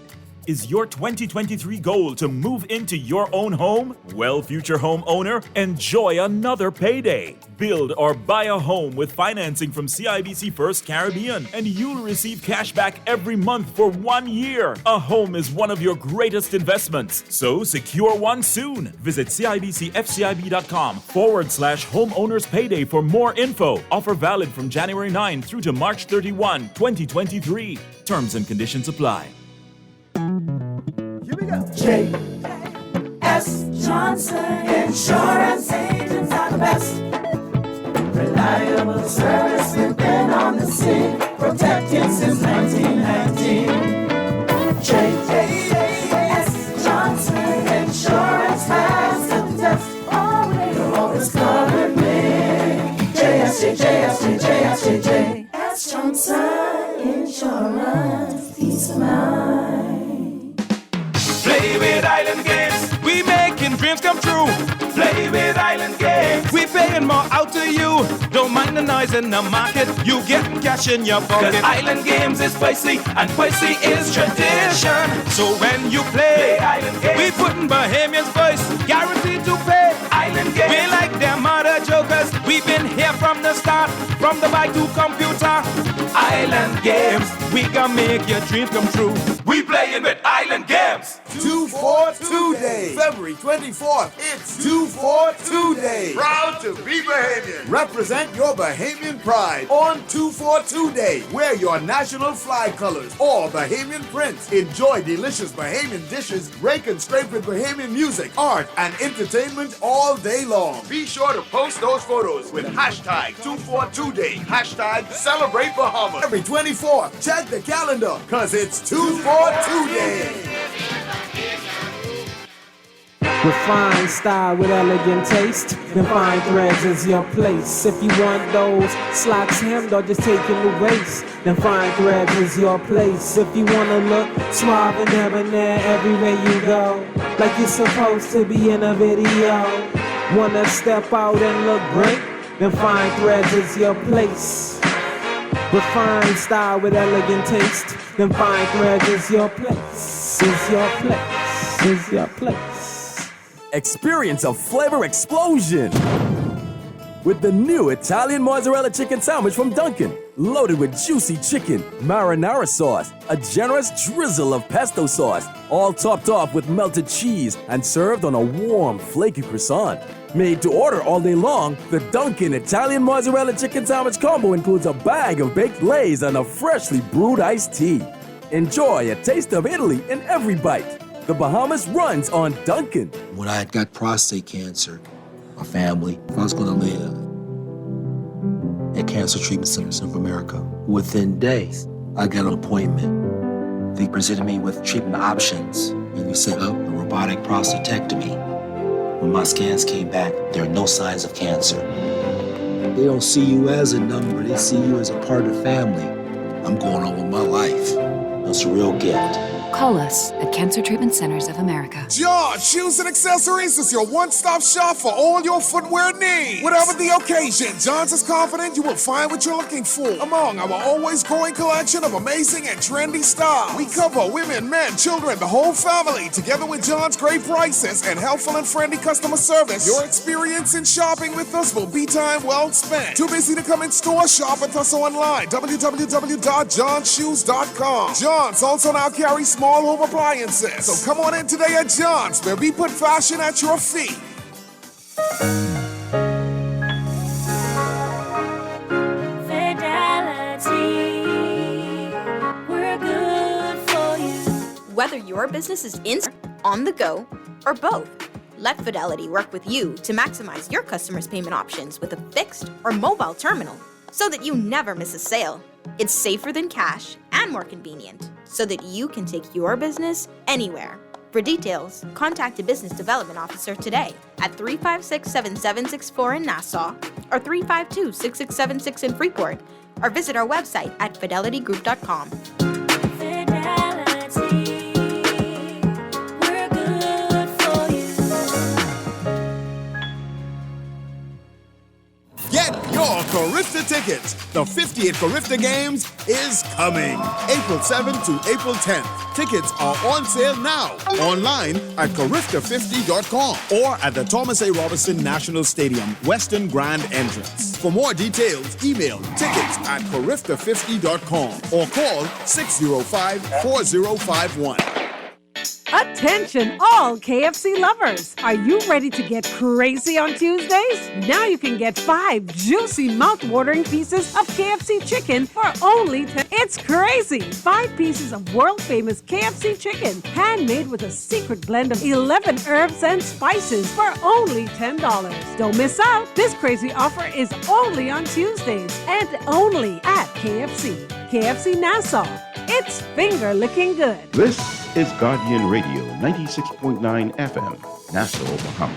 Is your 2023 goal to move into your own home? Well, future homeowner, enjoy another payday. Build or buy a home with financing from CIBC First Caribbean, and you'll receive cash back every month for 1 year. A home is one of your greatest investments, so secure one soon. Visit CIBCFCIB.com/homeowners payday for more info. Offer valid from January 9 through to March 31, 2023. Terms and conditions apply. Here we go. J.S. Johnson Insurance Agents are the best. Reliable service, we've been on the scene, protected since 1919. J.S. Johnson Insurance has the test. You'll always cover me. J.S. Johnson Insurance, peace of mind. Play with Island Games, we making dreams come true. Play with Island Games, we paying more out to you. Don't mind the noise in the market, you getting cash in your pocket. 'Cause Island Games is spicy, and spicy is tradition. So when you play Island Games, we putting Bahamians first, guaranteed to pay. Island Games, we like them other jokers, we've been here from the start, from the bike to computer. Island Games, we gonna make your dream come true. We playing with Island Games. 242 Day, February 24th. It's 242 Day. Proud to be Bahamian. Represent your Bahamian pride on 242 Day. Wear your national flag colors or Bahamian prints. Enjoy delicious Bahamian dishes, rake and scrape with Bahamian music, art, and entertainment all day long. Be sure to post those photos with hashtag 242 Day. Hashtag Celebrate Bahamas. Every 24th, check the calendar, cause it's 242 Day. Refined style with elegant taste, then fine threads is your place. If you want those slacks hemmed or just taking the waist, then fine threads is your place. If you wanna look suave and debonair everywhere you go, like you're supposed to be in a video, wanna step out and look great, then fine threads is your place. Refined style with elegant taste, then fine threads is your place, is your place, is your place. Experience a flavor explosion with the new Italian mozzarella chicken sandwich from Dunkin', loaded with juicy chicken, marinara sauce, a generous drizzle of pesto sauce, all topped off with melted cheese and served on a warm, flaky croissant. Made to order all day long, the Dunkin' Italian mozzarella chicken sandwich combo includes a bag of baked lays and a freshly brewed iced tea. Enjoy a taste of Italy in every bite. The Bahamas runs on Dunkin'. When I got prostate cancer, my family, if I was going to live at Cancer Treatment Centers of America, within days, I got an appointment. They presented me with treatment options, and we set up a robotic prostatectomy. When my scans came back, there are no signs of cancer. They don't see you as a number, they see you as a part of the family. I'm going on with my life. It's a real gift. Call us at Cancer Treatment Centers of America. John Shoes and Accessories is your one-stop shop for all your footwear needs. Whatever the occasion, John's is confident you will find what you're looking for among our always growing collection of amazing and trendy styles. We cover women, men, children, the whole family. Together with John's great prices and helpful and friendly customer service, your experience in shopping with us will be time well spent. Too busy to come in store? Shop with us online. www.johnshoes.com. John's also now carries small home appliances. So come on in today at John's, where we put fashion at your feet. We're good for you. Whether your business is in, on the go, or both, let Fidelity work with you to maximize your customers' payment options with a fixed or mobile terminal so that you never miss a sale. It's safer than cash and more convenient so that you can take your business anywhere. For details, contact a business development officer today at 356-7764 in Nassau or 352-6676 in Freeport, or visit our website at fidelitygroup.com. Get your Carifta tickets. The 58th Carifta Games is coming. April 7th to April 10th. Tickets are on sale now. Online at Carifta50.com or at the Thomas A. Robinson National Stadium, Western Grand Entrance. For more details, email tickets@Carifta50.com or call 605-4051. Attention all KFC lovers! Are you ready to get crazy on Tuesdays? Now you can get 5 juicy mouth-watering pieces of KFC chicken for only It's crazy! 5 pieces of world-famous KFC chicken, handmade with a secret blend of 11 herbs and spices for only $10. Don't miss out! This crazy offer is only on Tuesdays and only at KFC. KFC Nassau. It's finger-licking good. This is Guardian Radio 96.9 FM, Nassau, Bahamas.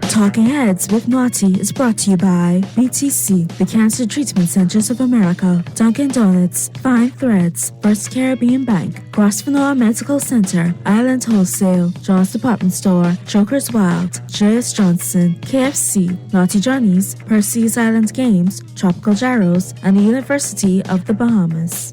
Talking Heads with Naughty is brought to you by BTC, the Cancer Treatment Centers of America, Dunkin' Donuts, Fine Threads, First Caribbean Bank, Grosvenor Medical Center, Island Wholesale, John's Department Store, Joker's Wild, J.S. Johnson, KFC, Naughty Johnny's, Percy's Island Games, Tropical Gyros, and the University of the Bahamas.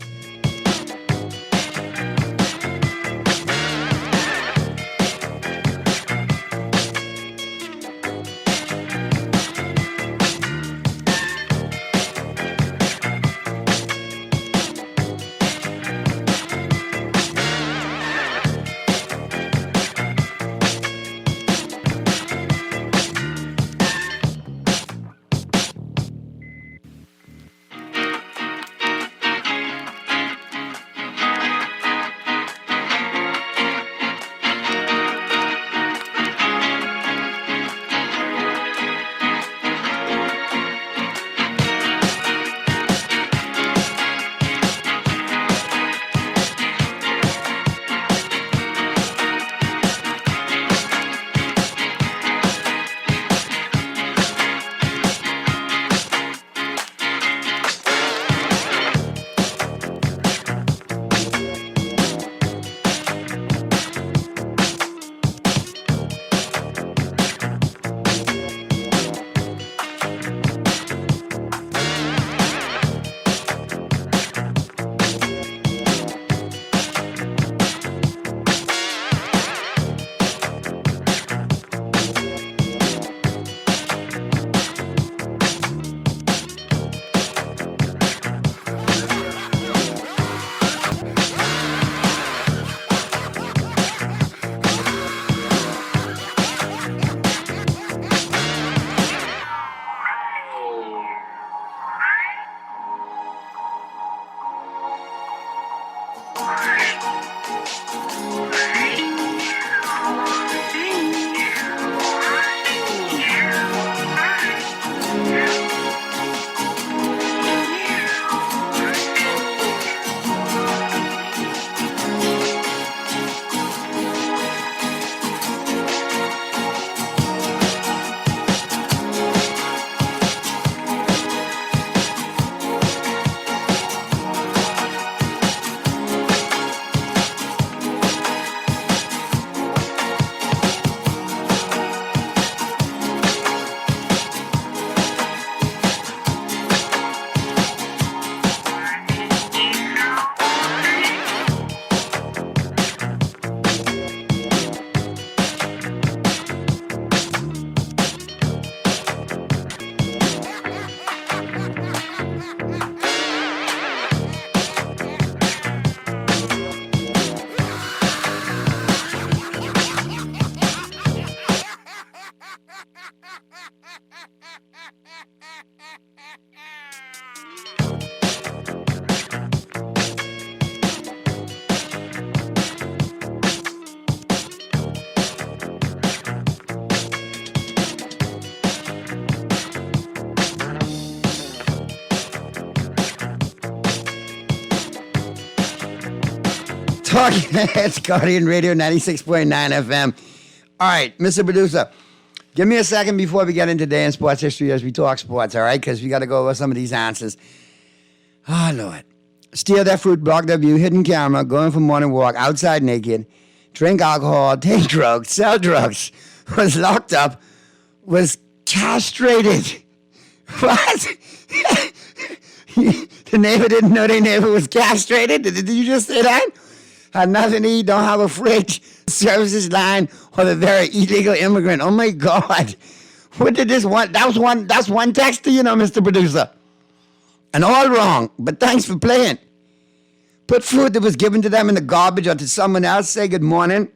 Talking Heads, Guardian Radio 96.9 FM. All right, Mr. Producer, give me a second before we get into day in sports history as we talk sports, all right? Because we got to go over some of these answers. Oh, Lord. Steal that fruit, block their view, hidden camera, going for morning walk, outside naked, drink alcohol, take drugs, sell drugs, was locked up, was castrated. What? The neighbor didn't know their neighbor was castrated? Did you just say that? Had nothing to eat, don't have a fridge, services line, or the very illegal immigrant. Oh my God. What did this one? That's one text to you know, Mr. Producer. And all wrong, but thanks for playing. Put food that was given to them in the garbage or to someone else, say good morning.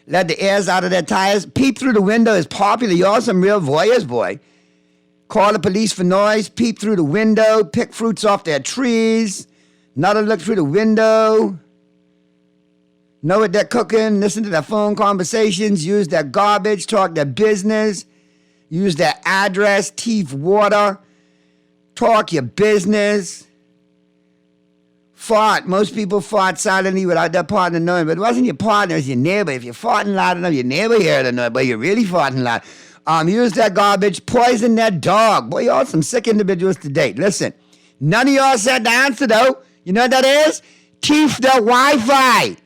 Let the airs out of their tires. Peep through the window is popular. Y'all some real voyeurs, boy. Call the police for noise. Peep through the window. Pick fruits off their trees. Another look through the window. Know what they're cooking, listen to their phone conversations, use their garbage, talk their business, use their address, thief water, talk your business. Fart. Most people fart silently without their partner knowing, but it wasn't your partner, it was your neighbor. If you're farting loud enough, your neighbor heard it, but you're really farting loud. Use their garbage, poison their dog. Boy, y'all some sick individuals today. Listen, none of y'all said the answer, though. You know what that is? Thief the Wi-Fi.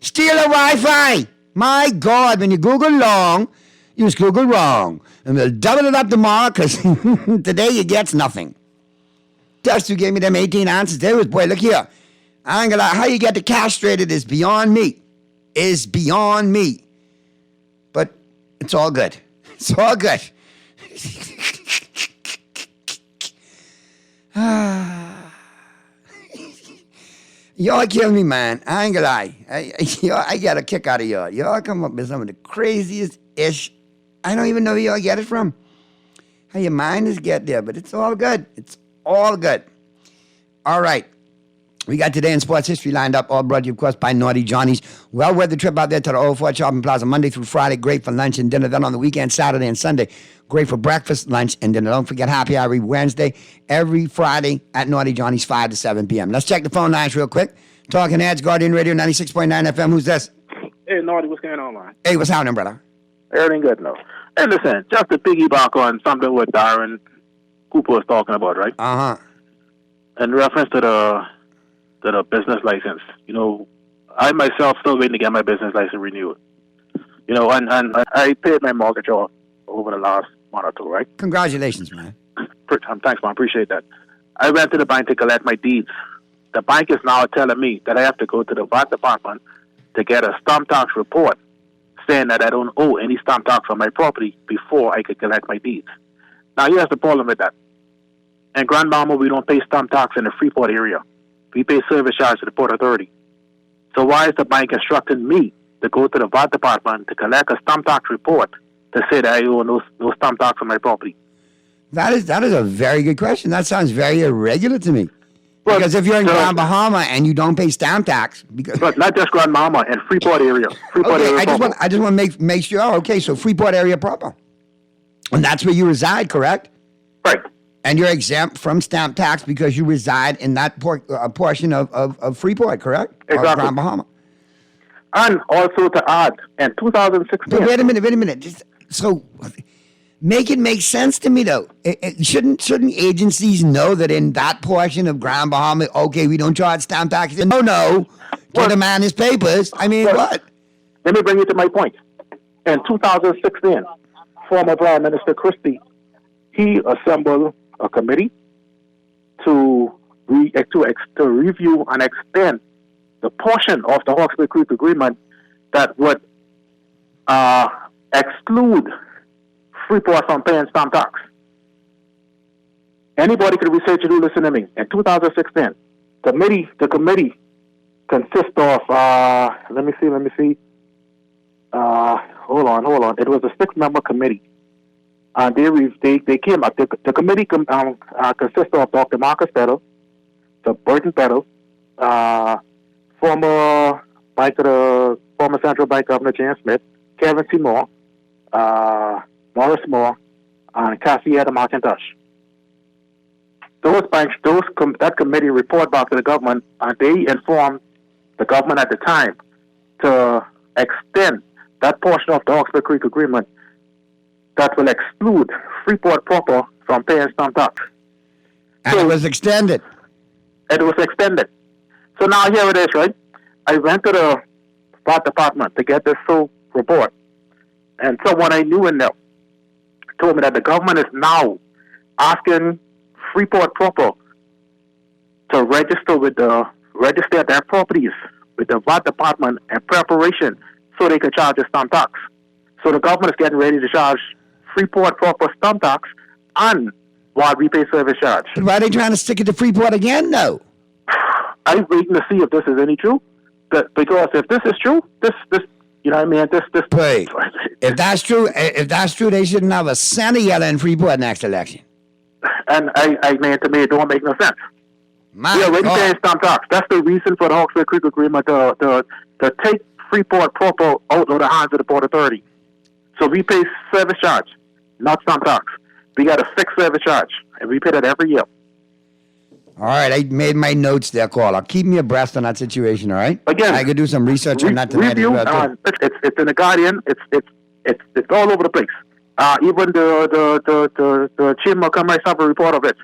Steal a Wi-Fi. My God, when you Google long, you just Google wrong. And we'll double it up tomorrow because today you get nothing. Just who gave me them 18 answers. There was, boy, look here. I ain't gonna lie, how you get the castrated is beyond me. Is beyond me. But it's all good. It's all good. Y'all kill me, man. I ain't gonna lie. I get a kick out of y'all. Y'all come up with some of the craziest ish. I don't even know where y'all get it from. How your mind is get there, but it's all good. It's all good. All right. We got today in sports history lined up, all brought to you, of course, by Naughty Johnny's. Well worth the trip out there to the Old Fort Shopping Plaza Monday through Friday. Great for lunch and dinner. Then on the weekend, Saturday and Sunday, great for breakfast, lunch, and dinner. Don't forget Happy Hour Wednesday, every Friday at Naughty Johnny's, 5 to 7 p.m. Let's check the phone lines real quick. Talking Heads, Guardian Radio 96.9 FM. Who's this? Hey, Naughty, what's going on, man? Hey, what's happening, brother? Everything good, no. Hey, listen, just to piggyback on something what Darren Cooper was talking about, right? Uh-huh. In reference to the business license, you know, I myself still waiting to get my business license renewed. You know, and I paid my mortgage off over the last month or two, right? Congratulations, man. Thanks, man. Appreciate that. I went to the bank to collect my deeds. The bank is now telling me that I have to go to the VAT department to get a stamp tax report saying that I don't owe any stamp tax on my property before I could collect my deeds. Now, here's the problem with that. In Grand Bahama, we don't pay stamp tax in the Freeport area. We pay service charge to the Port Authority. So why is the bank instructing me to go to the VAT department to collect a stamp tax report to say that I owe no stamp tax on my property? That is a very good question. That sounds very irregular to me. Because if you're in Grand Bahama and you don't pay stamp tax, but not just Grand Bahama and Freeport area. Okay, I just want to make sure. Okay, so Freeport area proper, and that's where you reside, correct? Right. And you're exempt from stamp tax because you reside in that portion of Freeport, correct? Exactly. Or Grand Bahama. And also to add, in 2016. But wait a minute. So make it make sense to me, though. Shouldn't get know that in that portion of Grand Bahama, okay, we don't charge stamp tax? No. Get a man his papers. I mean, what? Let me bring you to my point. In 2016, former Prime Minister Christie, he assembled a committee to review and extend the portion of the Hawkesbury Creek Agreement that would exclude Freeport from paying stamp tax. Anybody could research it, listen to me. In 2016, the committee consists of, let me see. Hold on. It was a 6-member committee. They came up. The committee consists of Dr. Marcus Peddle, the Burton Peddle, former Central Bank Governor James Smith, Kevin Seymour, Morris Moore, and Cassietta McIntosh. That committee report back to the government, and they informed the government at the time to extend that portion of the Hawkesbury Creek Agreement that will exclude Freeport proper from paying stamp tax. And it was extended. It was extended. So now here it is, right? I went to the State Department to get this full report, and someone I knew in there told me that the government is now asking Freeport proper to register their properties with the VAT Department in preparation so they could charge a stamp tax. So the government is getting ready to charge Freeport proper stamp tax and while we pay service charge. But why are they trying to stick it to Freeport again, though? I'm waiting to see if this is any true. Because if this is true, this you know what I mean? This. Wait, if that's true, they shouldn't have a cent of yellow in Freeport next election. And I mean, to me, it don't make no sense. We already paying stamp tax. That's the reason for the Hawkesbury Creek Agreement to take Freeport proper out of the hands of the Port Authority. So we pay service charge, not stamp tax. We got a fixed service charge, and we pay that every year. All right, I made my notes there, caller. Keep me abreast on that situation, all right? Again, I could do some research on that tonight as well, too. It's in the Guardian. It's all over the place. Even the Chamber of Commerce have a report of it.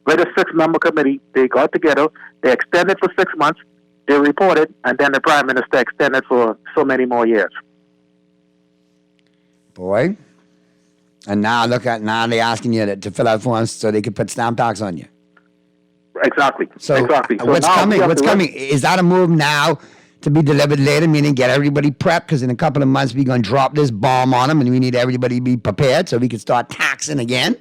With a 6-member committee, they got together, they extended for 6 months, they reported, and then the Prime Minister extended for so many more years. Boy. And now they're asking you to fill out forms so they could put stamp tax on you. Exactly. So what's coming? Is that a move now to be delivered later, meaning get everybody prepped? Because in a couple of months, we're going to drop this bomb on them, and we need everybody to be prepared so we can start taxing again?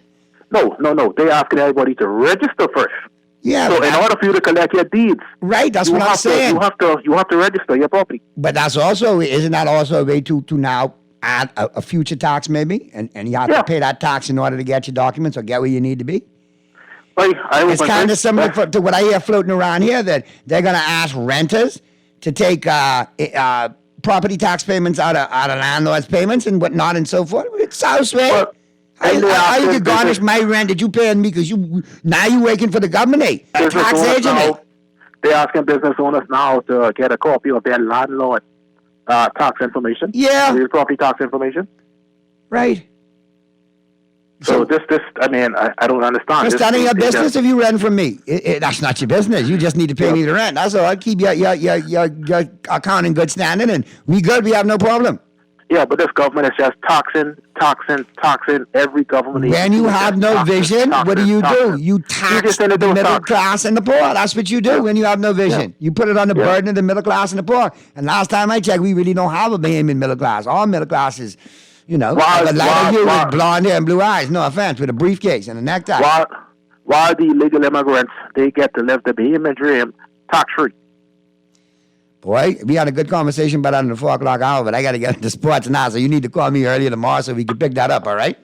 No. They're asking everybody to register first. Yeah. So in order for you to collect your deeds, right? That's what I'm saying. You have to register your property. But isn't that also a way to now add a future tax maybe, and you have to pay that tax in order to get your documents or get where you need to be? It's kind of similar to what I hear floating around here, that they're going to ask renters to take property tax payments out of landlords' payments and whatnot and so forth. It sounds right. How you could garnish my rent that you paying me because now you're working for the government, tax agent. They're asking business owners now to get a copy of their landlord tax information. Yeah. Real property tax information. Right. So this, I mean, I don't understand. It's none of your business if you rent from me. That's not your business. You just need to pay me the rent. That's all. I'll keep your account in good standing, and we good. We have no problem. Yeah, but this government is just taxing every government. When you have no vision, what do? You tax the middle class and the poor. That's what you do when you have no vision. You put it on the burden of the middle class and the poor. And last time I checked, we really don't have a Bahamian middle class. All middle class is, with blonde hair and blue eyes. No offense, with a briefcase and a necktie. While the illegal immigrants, they get to live the Bahamian dream tax-free. Boy, we had a good conversation about that in the 4 o'clock hour, but I got to get into sports now, so you need to call me earlier tomorrow so we can pick that up, all right?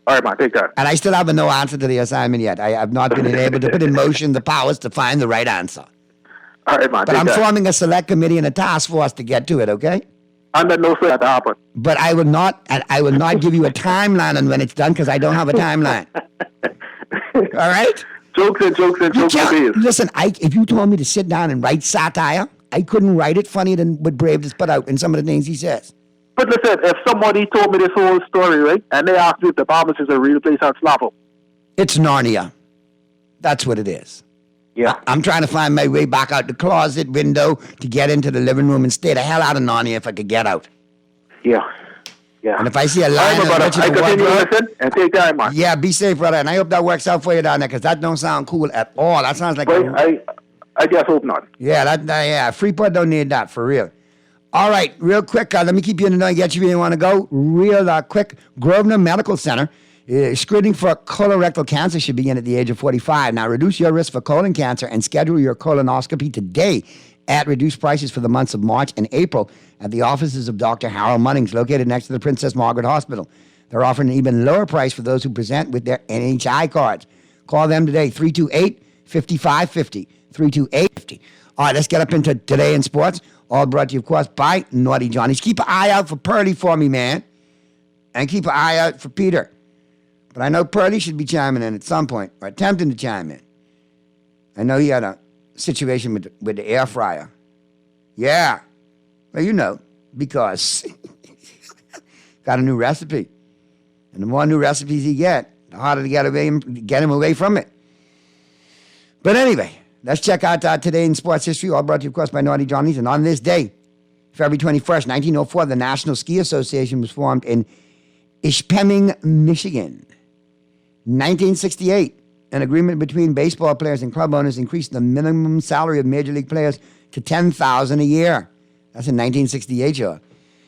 All right, man, take that. And I still have no answer to the assignment yet. I have not been able to put in motion the powers to find the right answer. All right, man, but I'm forming a select committee and a task force to get to it, okay? Under no threat to happen. But I will not give you a timeline on when it's done because I don't have a timeline. All right? Jokes. Listen, if you told me to sit down and write satire, I couldn't write it funnier than what Brave just put out in some of the things he says. But listen, if somebody told me this whole story, right, and they asked me if the Bahamas is a real place, I'd slap them. It's Narnia. That's what it is. Yeah. I'm trying to find my way back out the closet window to get into the living room and stay the hell out of Narnia if I could get out. Yeah. And if I see a line I continue to listen and take time, man. Yeah, be safe, brother. And I hope that works out for you down there because that don't sound cool at all. That sounds like... I just hope not. Yeah, Freeport don't need that, for real. All right, real quick, let me keep you in the know and get you where you want to go. Real quick, Grosvenor Medical Center. Screening for colorectal cancer should begin at the age of 45. Now, reduce your risk for colon cancer and schedule your colonoscopy today at reduced prices for the months of March and April at the offices of Dr. Harold Munnings, located next to the Princess Margaret Hospital. They're offering an even lower price for those who present with their NHI cards. Call them today, 328-5550, 328-50. All right, let's get up into Today in Sports. All brought to you, of course, by Naughty Johnny's. Keep an eye out for Pearly for me, man. And keep an eye out for Peter. But I know Pearly should be chiming in at some point, or attempting to chime in. I know he had a situation with the air fryer. Yeah. Well, you know, because got a new recipe. And the more new recipes he get, the harder to get him away from it. But anyway, let's check out Today in Sports History, all brought to you, of course, by Naughty Johnny's. And on this day, February 21st, 1904, the National Ski Association was formed in Ishpeming, Michigan. 1968, an agreement between baseball players and club owners increased the minimum salary of major league players to $10,000 a year. That's in 1968, y'all.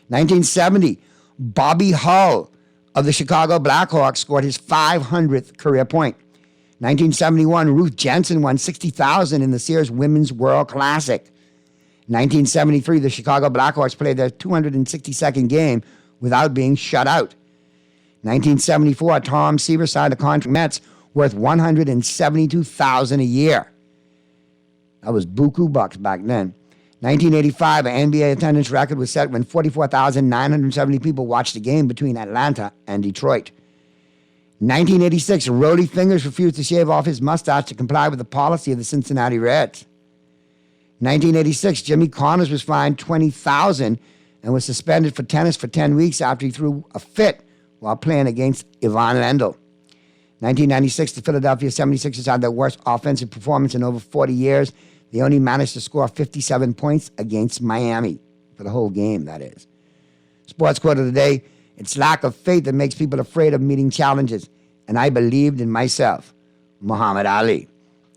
1970, Bobby Hull of the Chicago Blackhawks scored his 500th career point. 1971, Ruth Jensen won $60,000 in the Sears Women's World Classic. 1973, the Chicago Blackhawks played their 262nd game without being shut out. 1974, Tom Seaver signed a contract with Mets worth $172,000 a year. That was buku bucks back then. 1985, an NBA attendance record was set when 44,970 people watched the game between Atlanta and Detroit. 1986, Rollie Fingers refused to shave off his mustache to comply with the policy of the Cincinnati Reds. 1986, Jimmy Connors was fined $20,000 and was suspended for tennis for 10 weeks after he threw a fit while playing against Ivan Lendl. 1996, the Philadelphia 76ers had their worst offensive performance in over 40 years. They only managed to score 57 points against Miami for the whole game, that is. Sports quote of the day, it's lack of faith that makes people afraid of meeting challenges. And I believed in myself. Muhammad Ali.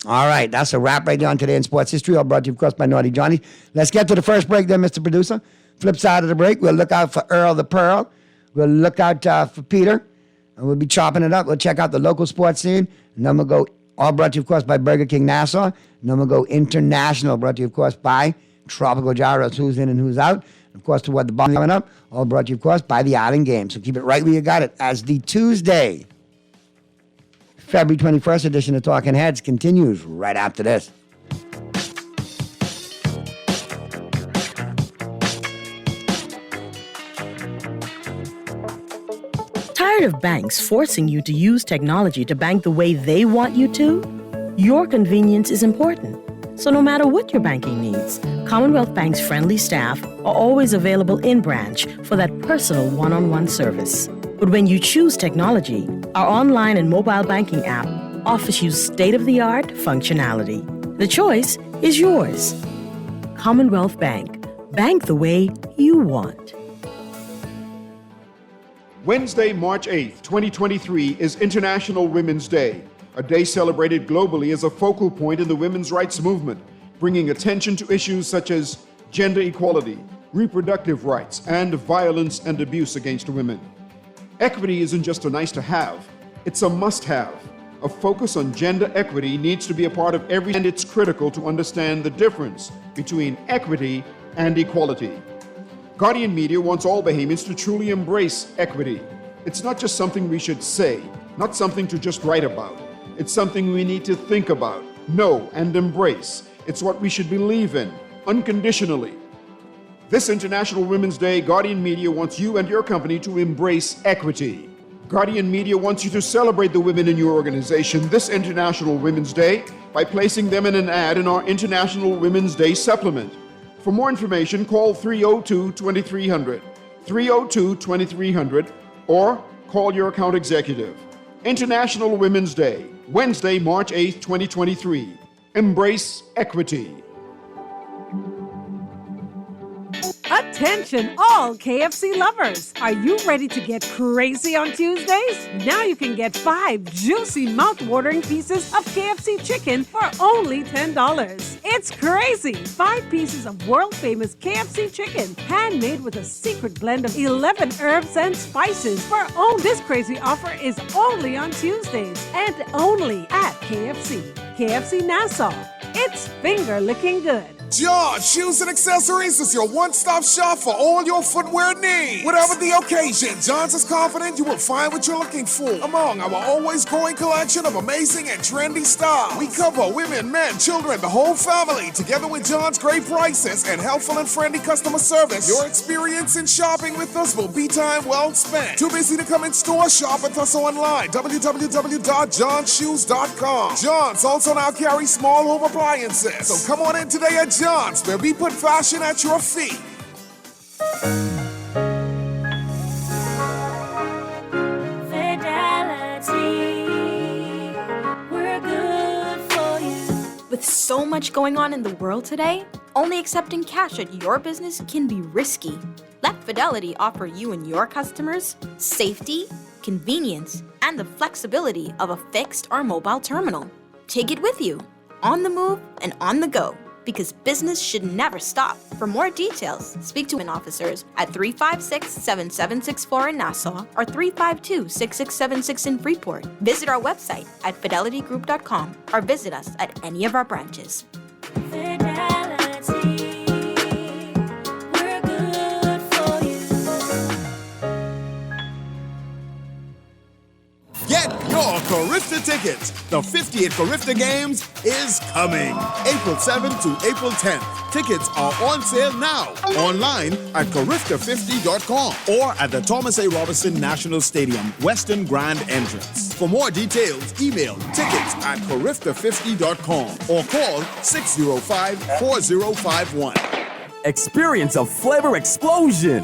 All right, that's a wrap right there on Today in Sports History, all brought to you, of course, by Naughty Johnny. Let's get to the first break there, Mr. Producer. Flip side of the break, we'll look out for Earl the Pearl. We'll look out for Peter. And we'll be chopping it up. We'll check out the local sports scene. And then we'll go, all brought to you, of course, by Burger King Nassau. And then we'll go international, brought to you, of course, by Tropical Gyros, who's in and who's out. And of course, to what the bomb coming up, all brought to you, of course, by the Island Game. So keep it right where you got it as the Tuesday, February 21st edition of Talking Heads continues right after this. Tired of banks forcing you to use technology to bank the way they want you to? Your convenience is important. So no matter what your banking needs, Commonwealth Bank's friendly staff are always available in branch for that personal one-on-one service. But when you choose technology, our online and mobile banking app offers you state-of-the-art functionality. The choice is yours. Commonwealth Bank. Bank the way you want. Wednesday, March 8th, 2023 is International Women's Day, a day celebrated globally as a focal point in the women's rights movement, bringing attention to issues such as gender equality, reproductive rights, and violence and abuse against women. Equity isn't just a nice to have, it's a must have. A focus on gender equity needs to be a part of every, and it's critical to understand the difference between equity and equality. Guardian Media wants all Bahamians to truly embrace equity. It's not just something we should say, not something to just write about. It's something we need to think about, know, and embrace. It's what we should believe in, unconditionally. This International Women's Day, Guardian Media wants you and your company to embrace equity. Guardian Media wants you to celebrate the women in your organization this International Women's Day by placing them in an ad in our International Women's Day supplement. For more information, call 302-2300, 302-2300, or call your account executive. International Women's Day, Wednesday, March 8th, 2023. Embrace equity. Attention all KFC lovers! Are you ready to get crazy on Tuesdays? Now you can get 5 juicy mouth-watering pieces of KFC chicken for only $10. It's crazy! 5 pieces of world-famous KFC chicken, handmade with a secret blend of 11 herbs and spices. This crazy offer is only on Tuesdays and only at KFC. KFC Nassau. It's finger-licking good. John Shoes and Accessories is your one-stop shop for all your footwear needs. Whatever the occasion, John's is confident you will find what you're looking for among our always growing collection of amazing and trendy styles. We cover women, men, children, the whole family. Together with John's great prices and helpful and friendly customer service, your experience in shopping with us will be time well spent. Too busy to come in store? Shop with us online. www.johnshoes.com. John's also now carries small home appliances. So come on in today at John's, where we put fashion at your feet. With so much going on in the world today, only accepting cash at your business can be risky. Let Fidelity offer you and your customers safety, convenience, and the flexibility of a fixed or mobile terminal. Take it with you, on the move and on the go, because business should never stop. For more details, speak to an officers at 356-7764 in Nassau or 352-6676 in Freeport. Visit our website at fidelitygroup.com or visit us at any of our branches. Get your Carifta tickets. The 50th Carifta Games is coming. April 7th to April 10th. Tickets are on sale now. Online at Carifta50.com or at the Thomas A. Robinson National Stadium, Western Grand Entrance. For more details, email tickets at Carifta50.com or call 605-4051. Experience a flavor explosion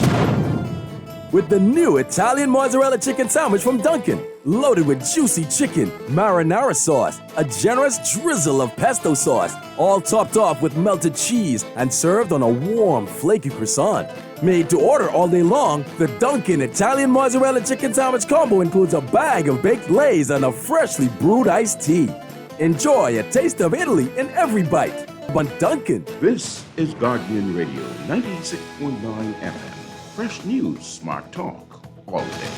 with the new Italian mozzarella chicken sandwich from Dunkin'. Loaded with juicy chicken, marinara sauce, a generous drizzle of pesto sauce, all topped off with melted cheese and served on a warm, flaky croissant. Made to order all day long, the Dunkin' Italian mozzarella chicken sandwich combo includes a bag of baked lays and a freshly brewed iced tea. Enjoy a taste of Italy in every bite. But Dunkin'. This is Guardian Radio 96.9 FM. Fresh news, smart talk, all day.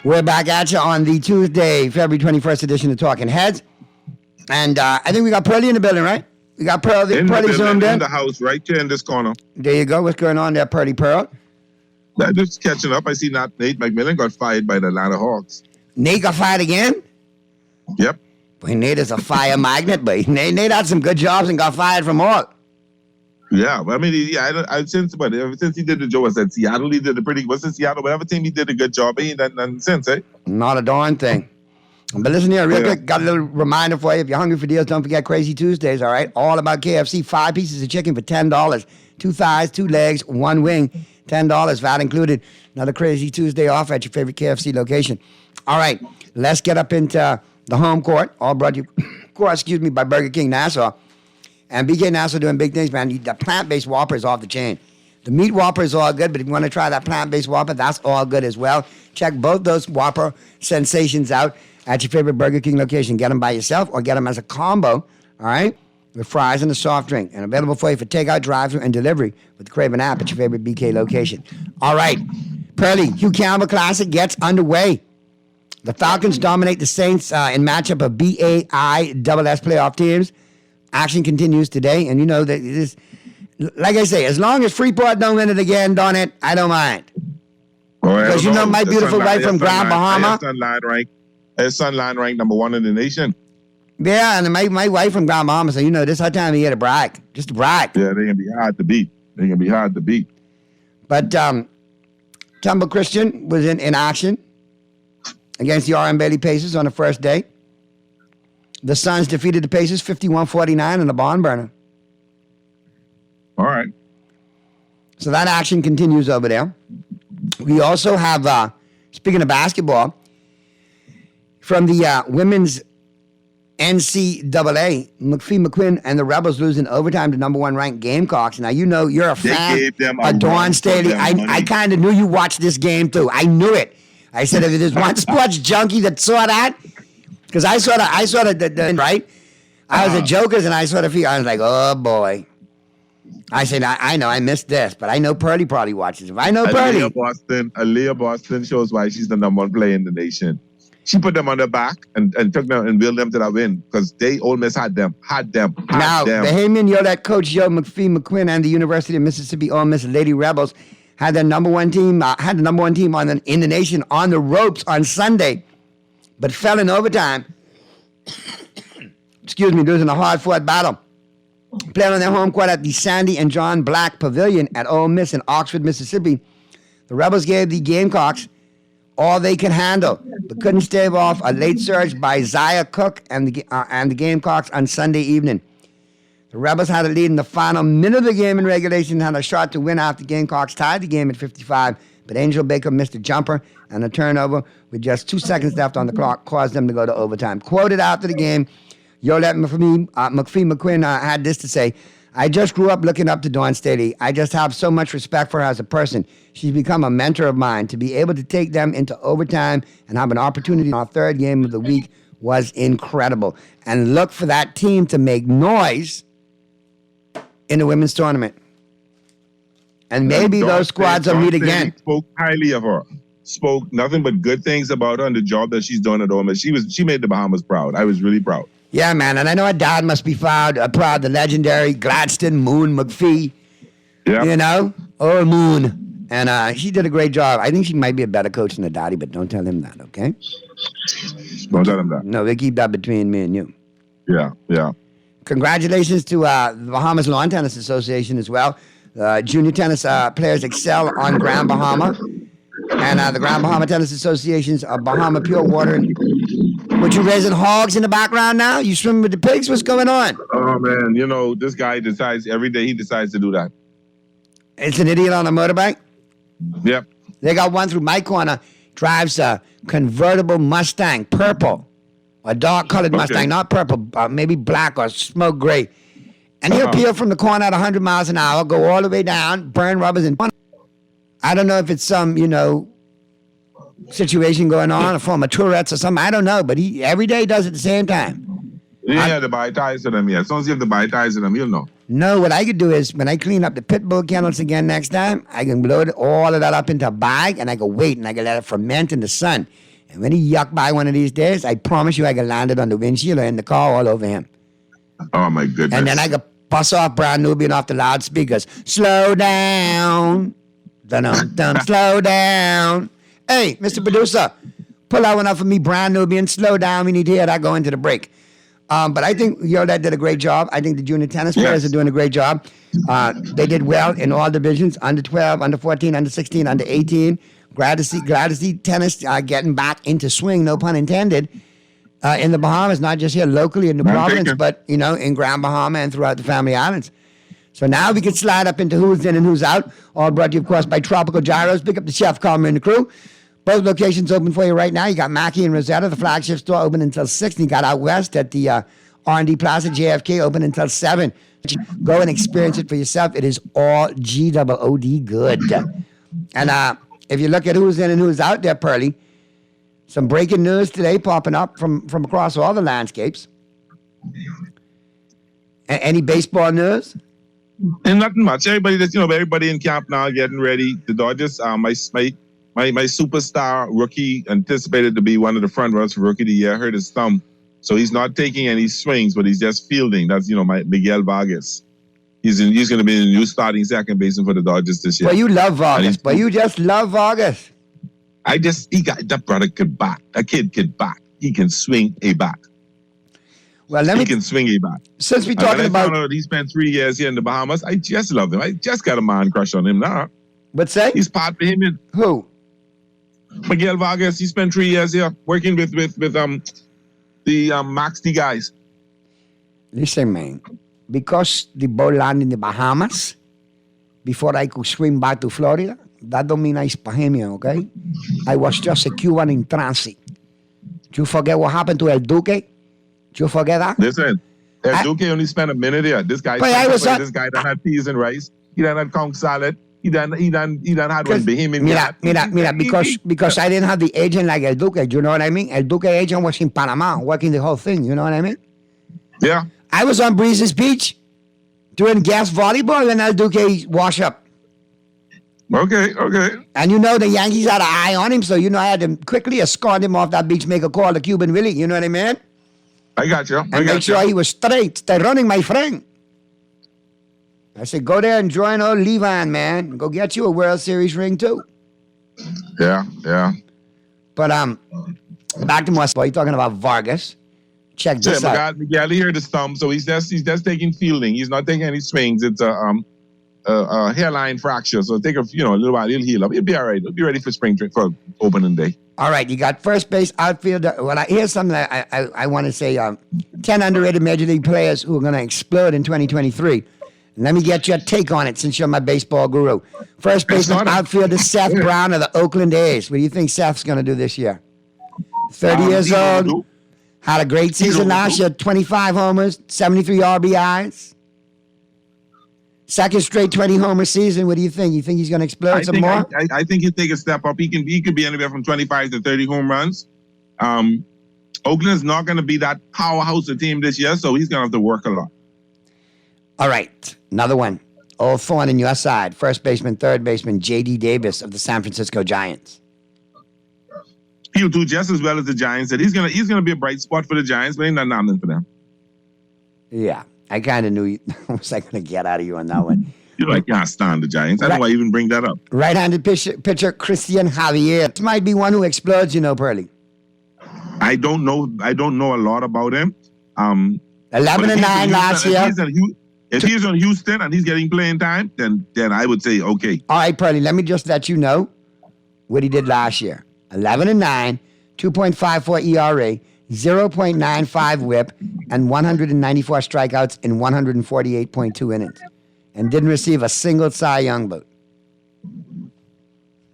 We're back at you on the Tuesday, February 21st edition of Talking Heads. And I think we got Pearly in the building, right? We got Pearly zoomed in. In the house, right here in this corner. There you go. What's going on there, Pearly Pearl? Just catching up. I see Nate McMillan got fired by the Atlanta Hawks. Nate got fired again? Yep. Boy, Nate is a fire magnet, but Nate had some good jobs and got fired from all. Yeah, I mean, ever since he did the job, I said Seattle, he did a pretty. What's in Seattle? Whatever team he did a good job. He ain't done nothing since, eh? Not a darn thing. But listen here, real quick, got a little reminder for you. If you're hungry for deals, don't forget Crazy Tuesdays, all right? All about KFC, 5 pieces of chicken for $10. 2 thighs, 2 legs, 1 wing, $10, VAT included. Another Crazy Tuesday offer at your favorite KFC location. All right, let's get up into the home court, all brought to you, by Burger King Nassau. And BK Nassau doing big things, man. The plant-based Whopper is off the chain. The meat Whopper is all good, but if you want to try that plant-based Whopper, that's all good as well. Check both those Whopper sensations out at your favorite Burger King location. Get them by yourself or get them as a combo, all right, with fries and a soft drink. And available for you for takeout, drive-thru, and delivery with the Craven app at your favorite BK location. All right, Pearly, Hugh Campbell Classic gets underway. The Falcons dominate the Saints in matchup of BAISS playoff teams. Action continues today, and you know that this like I say, as long as Freeport don't win it again, darn it, I don't mind. Because you know my beautiful wife from Grand Bahama. His son line ranked number 1 in the nation. Yeah, and my wife from Grand Bahama said, this is our time of year to brag. Just to brag. Yeah, they're going to be hard to beat. But Tumble Christian was in action against the R.M. Bailey Pacers on the first day. The Suns defeated the Pacers 51-49 in the barn burner. All right. So that action continues over there. We also have, speaking of basketball, from the women's NCAA, McPhee McQueen and the Rebels losing overtime to number 1 ranked Gamecocks. Now, you're a fan of Dawn Staley. I kind of knew you watched this game too. I knew it. I said, if there's one sports junkie that saw that, because I saw the right? I was at Jokers and I saw the I was like, oh boy. I said, I know I missed this, but I know Pearlie probably watches. If I know Pearlie. Aaliyah Boston shows why she's the number 1 player in the nation. She put them on their back and took them and wheeled them to that win because Ole Miss had them. Now, Bahamian Yolet coach Joe McPhee McQueen and the University of Mississippi Ole Miss Lady Rebels had the number 1 team, in the nation on the ropes on Sunday, but fell in overtime. Losing a hard-fought battle. Playing on their home court at the Sandy and John Black Pavilion at Ole Miss in Oxford, Mississippi. The Rebels gave the Gamecocks all they could handle, but couldn't stave off a late surge by Zaya Cook and the Gamecocks on Sunday evening. The Rebels had a lead in the final minute of the game in regulation and had a shot to win after the Gamecocks tied the game at 55, but Angel Baker missed a jumper and a turnover with just 2 seconds left on the clock caused them to go to overtime. Quoted after the game, Yolette McPhee McQueen had this to say, I just grew up looking up to Dawn Staley. I just have so much respect for her as a person. She's become a mentor of mine. To be able to take them into overtime and have an opportunity in our 3rd game of the week was incredible. And look for that team to make noise in the women's tournament. And maybe those squads will meet again. Spoke highly of her. Spoke nothing but good things about her and the job that she's doing at Ole Miss. She made the Bahamas proud. I was really proud. Yeah, man, and I know her dad must be proud, the legendary Gladstone Moon McPhee. Yeah. Old Moon. And she did a great job. I think she might be a better coach than her daddy, but don't tell him that, okay? Don't tell him that. No, they keep that between me and you. Yeah. Congratulations to the Bahamas Lawn Tennis Association as well. Junior tennis players excel on Grand Bahama. And the Grand Bahama Tennis Association's Bahama Pure Water. What, you raising hogs in the background now? You swimming with the pigs? What's going on? Oh, man. This guy decides every day he decides to do that. It's an idiot on a motorbike? Yep. They got one through my corner, drives a convertible Mustang, purple. A dark-colored Mustang, not purple, maybe black or smoke gray. And he'll peel from the corner at 100 miles an hour, go all the way down, burn rubbers, and I don't know if it's some, situation going on, a form of Tourette's or something. I don't know, but he every day does it at the same time. You have to buy ties to them, yeah. As soon as you have to buy ties to them, you'll know. No, what I could do is when I clean up the pit bull kennels again next time, I can load all of that up into a bag and I can wait and I can let it ferment in the sun. And when he yuck by one of these days, I promise you I can land it on the windshield or in the car all over him. Oh, my goodness. And then I could bust off Brand Nubian off the loudspeakers. Slow down. Dun-dum-dum. Slow down. Hey, Mr. Producer, pull that one up for me, Brand Nubian. Slow down. We need to hear that go into the break. But I think Yolet did a great job. I think the junior tennis players are doing a great job. They did well in all divisions, under 12, under 14, under 16, under 18. Glad to see tennis getting back into swing, no pun intended, in the Bahamas, not just here locally in the province, but, in Grand Bahama and throughout the Family Islands. So now we can slide up into who's in and who's out. All brought to you, of course, by Tropical Gyros. Pick up the chef, Carmen, and the crew. Both locations open for you right now. You got Mackie and Rosetta, the flagship store, open until 6. And you got out west at the R&D Plaza, JFK, open until 7. Go and experience it for yourself. It is all G-O-O-D good. And if you look at who's in and who's out there, Pearlie, some breaking news today popping up from across all the landscapes. Any baseball news? And nothing much. Everybody in camp now getting ready. The Dodgers, my superstar rookie, anticipated to be one of the front runners for Rookie of the Year, hurt his thumb. So he's not taking any swings, but he's just fielding. That's, my Miguel Vargas. He's going to be the new starting second baseman for the Dodgers this year. Well, you love Vargas, but you just love Vargas. That brother could bat. That kid could bat. He can swing a bat. Well, he can swing a bat. Since we're talking about, he spent 3 years here in the Bahamas. I just love him. I just got a man crush on him now. What's that? He's part of him. Who? Miguel Vargas. He spent 3 years here working with the Max D guys. Listen, man. Because the ball landed in the Bahamas before I could swim back to Florida, that don't mean I'm Bahamian, okay? I was just a Cuban in transit. Did you forget what happened to El Duque? Did you forget that? Listen, El Duque only spent a minute here. This guy done had peas and rice. He done had conch salad. He done had one Bahamian. Mira, because I didn't have the agent like El Duque, you know what I mean? El Duque agent was in Panama working the whole thing, you know what I mean? Yeah. I was on Breezes Beach doing gas volleyball and El Duque wash up. Okay. And you know the Yankees had an eye on him, so you know I had to quickly escort him off that beach, make a call to Cuban Willie, you know what I mean? I got you. And make sure he was straight. Stay running, my friend. I said, go there and join old Levine, man. Go get you a World Series ring, too. Yeah. But back to Moss. You're talking about Vargas. Check this out. Miguel here the stump, so he's just taking fielding. He's not taking any swings. It's a hairline fracture, so take a little while. He'll heal up. He'll be all right. He'll be ready for for opening day. All right, you got first base, outfielder. Well, here's something that I want to say. 10 underrated Major League players who are going to explode in 2023. And let me get your take on it since you're my baseball guru. First baseman, outfielder Seth Brown of the Oakland A's. What do you think Seth's going to do this year? 30 years old. Had a great season last year, 25 homers, 73 RBIs. Second straight 20-homer season. What do you think? You think he's going to explode some more? I think he'll take a step up. He could be anywhere from 25 to 30 home runs. Oakland's not going to be that powerhouse of team this year, so he's going to have to work a lot. All right, another one. Old thorn in your side. First baseman, third baseman, J.D. Davis of the San Francisco Giants. He'll do just as well as the Giants did. He's gonna be a bright spot for the Giants, but ain't nothing for them. Yeah, I kind of knew what was I going to get out of you on that one. You can't stand the Giants. I don't know why you even bring that up. Right-handed pitcher Christian Javier. This might be one who explodes, Pearly. I don't know a lot about him. 11-9 last year. If he's on Houston and he's getting playing time, then I would say okay. All right, Pearly, let me just let you know what he did last year. 11-9, 2.54 ERA, 0.95 WHIP, and 194 strikeouts in 148.2 innings, and didn't receive a single Cy Young vote.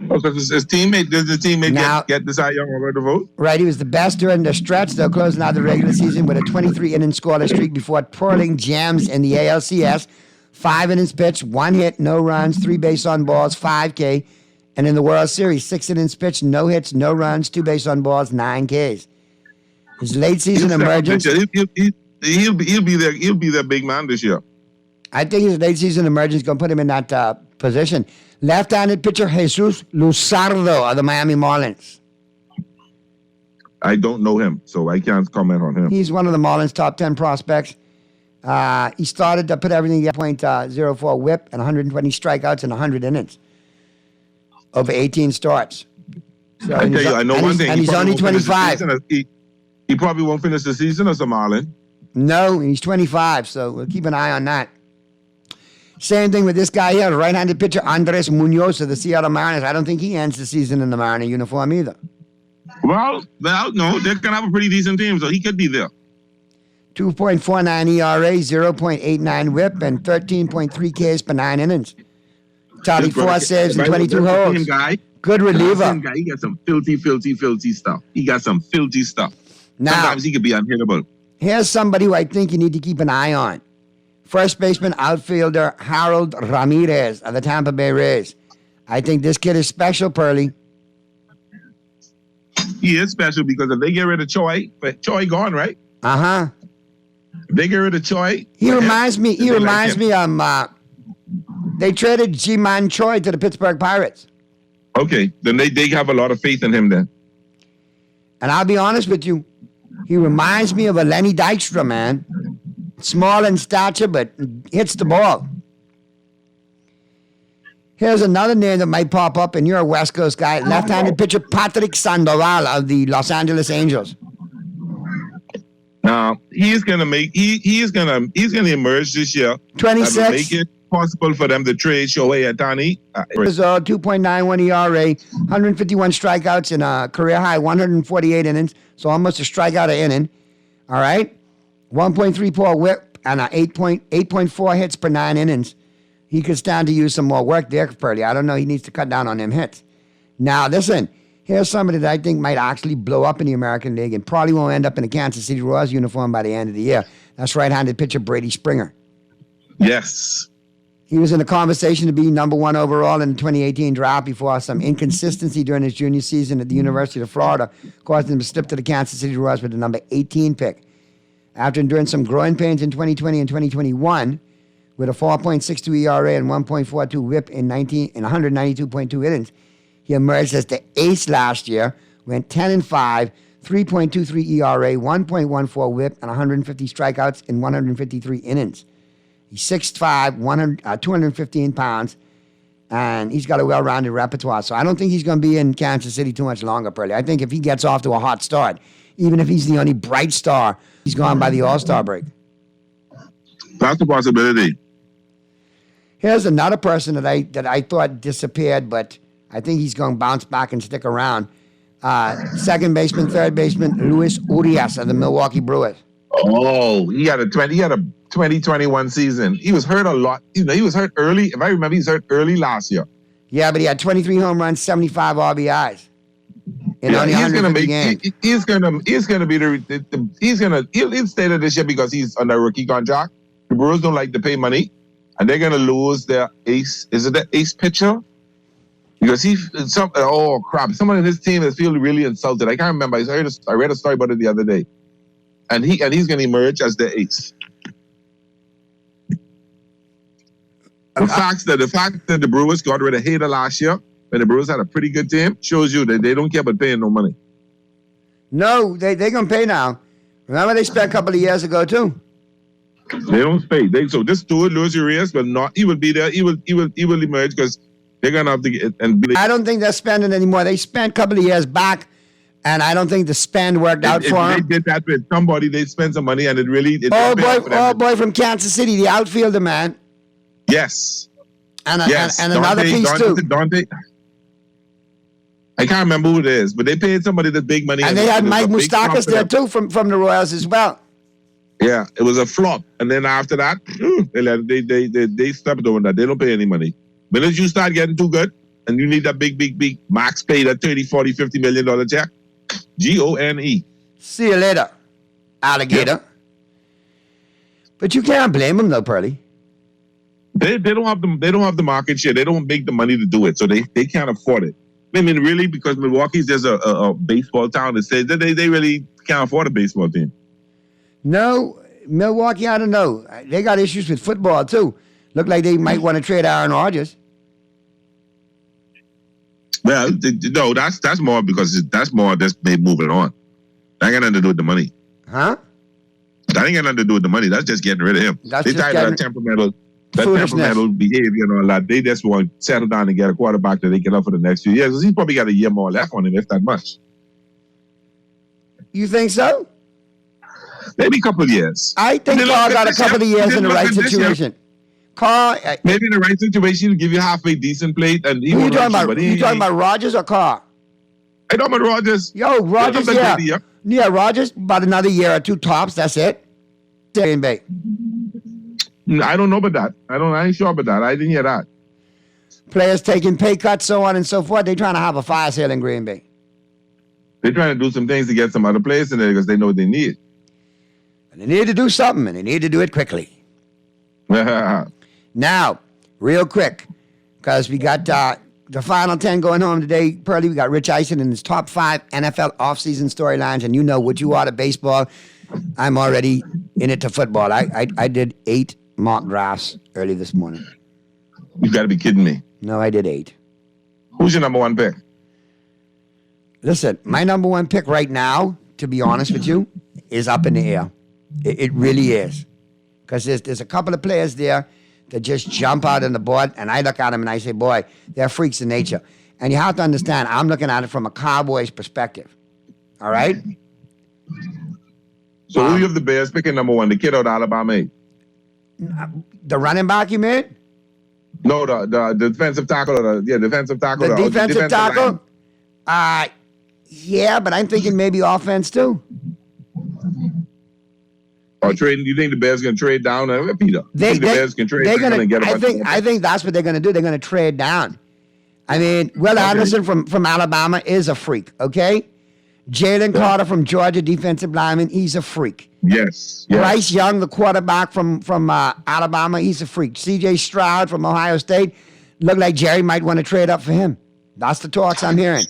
Oh, because his teammate, does the teammate get the Cy Young Award vote? Right, he was the best during the stretch, though, closing out the regular season with a 23-inning scoreless streak before twirling gems in the ALCS. 5 innings pitched, 1 hit, no runs, 3 base on balls, 5K. And in the World Series, 6 innings pitched, no hits, no runs, 2 base on balls, 9 Ks. His late season emergence. He'll be their big man this year. I think his late season emergence is going to put him in that position. Left-handed pitcher Jesus Luzardo of the Miami Marlins. I don't know him, so I can't comment on him. He's one of the Marlins' top 10 prospects. He started to put everything at .04 WHIP and 120 strikeouts in 100 innings. Over 18 starts. So, I tell you, I know one thing. And he's only 25. He probably won't finish the season as a Marlin. No, he's 25, so we'll keep an eye on that. Same thing with this guy here, right-handed pitcher Andres Munoz of the Seattle Mariners. I don't think he ends the season in the Mariner uniform either. Well, no, they're going to have a pretty decent team, so he could be there. 2.49 ERA, 0.89 WHIP, and 13.3 Ks per 9 innings. Tally 4 saves and 22 holds. Good reliever. He got some filthy stuff. Now, sometimes he could be unhittable. Here's somebody who I think you need to keep an eye on. First baseman, outfielder Harold Ramirez of the Tampa Bay Rays. I think this kid is special, Pearly. He is special because if they get rid of Choi gone, right? Uh-huh. If they get rid of Choi. He reminds me they traded Ji-Man Choi to the Pittsburgh Pirates. Okay, then they have a lot of faith in him then. And I'll be honest with you, he reminds me of a Lenny Dykstra, man. Small in stature, but hits the ball. Here's another name that might pop up, and you're a West Coast guy. Left-handed pitcher Patrick Sandoval of the Los Angeles Angels. Now he's gonna emerge this year. 26. That will make it possible for them to trade Shohei Ohtani. 2.91 ERA, 151 strikeouts in a career high 148 innings, so almost a strikeout a inning. All right, 1.34 WHIP and 8.4 hits per 9 innings. He could stand to use some more work there, Purdy. I don't know. He needs to cut down on them hits. Now, listen. Here's somebody that I think might actually blow up in the American League and probably won't end up in a Kansas City Royals uniform by the end of the year. That's right-handed pitcher Brady Springer. Yes. He was in the conversation to be number 1 overall in the 2018 draft before some inconsistency during his junior season at the University of Florida caused him to slip to the Kansas City Royals with the number 18 pick. After enduring some growing pains in 2020 and 2021, with a 4.62 ERA and 1.42 WHIP in 192.2 innings, he emerged as the ace last year, went 10-5, 3.23 ERA, 1.14 WHIP, and 150 strikeouts in 153 innings. He's 6'5", 215 pounds, and he's got a well-rounded repertoire. So I don't think he's going to be in Kansas City too much longer, Pearly. I think if he gets off to a hot start, even if he's the only bright star, he's gone by the All-Star break. That's a possibility. Here's another person that I thought disappeared, but I think he's going to bounce back and stick around. Second baseman, third baseman, Luis Urias of the Milwaukee Brewers. Oh, he had a 2021 season. He was hurt a lot. He was hurt early. If I remember, he was hurt early last year. Yeah, but he had 23 home runs, 75 RBIs. Only he's gonna make. games. He's gonna he'll stay there this year because he's on a rookie contract. The Brewers don't like to pay money, and they're gonna lose their ace. Is it the ace pitcher? Because someone in his team is feeling really insulted. I can't remember. I read a story about it the other day, and he's going to emerge as the ace. The fact that the Brewers got rid of Hader last year, when the Brewers had a pretty good team, shows you that they don't care about paying no money. No, they're going to pay now. Remember they spent a couple of years ago too. They don't pay. So this dude, Luis Urias, will not. He will be there. He will emerge because they're gonna have to get I don't think they're spending anymore. They spent a couple of years back, and I don't think the spend worked out for them. They did that with somebody. They spent some money, and it really. Boy from Kansas City, the outfielder, man. Yes. And another piece too. Dante. I can't remember who it is, but they paid somebody the big money. And they had Mike Moustakas there too from the Royals as well. Yeah, it was a flop. And then after that, they stopped doing that. They don't pay any money. But as you start getting too good and you need that big max pay, that $30, $40, $50 million check, Gone. See you later, alligator. Yep. But you can't blame them though, Pearly. They don't have the market share. They don't make the money to do it, so they can't afford it. I mean, really, because Milwaukee's just a baseball town that says that they really can't afford a baseball team. No, Milwaukee, I don't know. They got issues with football, too. Look like they might want to trade Aaron Rodgers. Well, no, that's more because that's more just they moving on. That ain't got nothing to do with the money. Huh? That ain't got nothing to do with the money. That's just getting rid of him. They tired of that temperamental behavior and all that. They just want to settle down and get a quarterback that they can love for the next few years. He's probably got a year more left on him, if that much. You think so? Maybe a couple of years. I think Carr got a couple of years in the right situation. Carr, maybe in the right situation, he'll give you halfway decent plate. And who you talking about, Rodgers or Carr? I talking about Rodgers. Yo, Rodgers, yeah. Yeah, Rodgers, about another year or two tops, that's it. Green Bay. I don't know about that. I ain't sure about that. I didn't hear that. Players taking pay cuts, so on and so forth. They're trying to have a fire sale in Green Bay. They're trying to do some things to get some other players in there because they know what they need. And they need to do something, and they need to do it quickly. Now, real quick, because we got the final 10 going home today. Pearly, we got Rich Eisen in his top 5 NFL offseason storylines, and you know what you are to baseball. I'm already in it to football. I did 8 mock drafts early this morning. You got to be kidding me. No, I did 8. Who's your number 1 pick? Listen, my number 1 pick right now, to be honest with you, is up in the air. It really is. Because there's a couple of players there that just jump out on the board, and I look at them and I say, boy, they're freaks in nature. And you have to understand, I'm looking at it from a Cowboys perspective. All right? So who you have the Bears picking number 1? The kid out of Alabama? The running back, you mean? No, the defensive tackle. Defensive tackle. The defensive tackle? Yeah, but I'm thinking maybe offense too. Or trading? You think the Bears going to trade down? Peter, the Bears can trade down and get a bunch of I think that's what they're going to do. They're going to trade down. I mean, Will Anderson from Alabama is a freak, okay? Jalen Carter from Georgia, defensive lineman, he's a freak. Yes. Bryce Young, the quarterback from Alabama, he's a freak. C.J. Stroud from Ohio State, look like Jerry might want to trade up for him. That's the talks I'm hearing.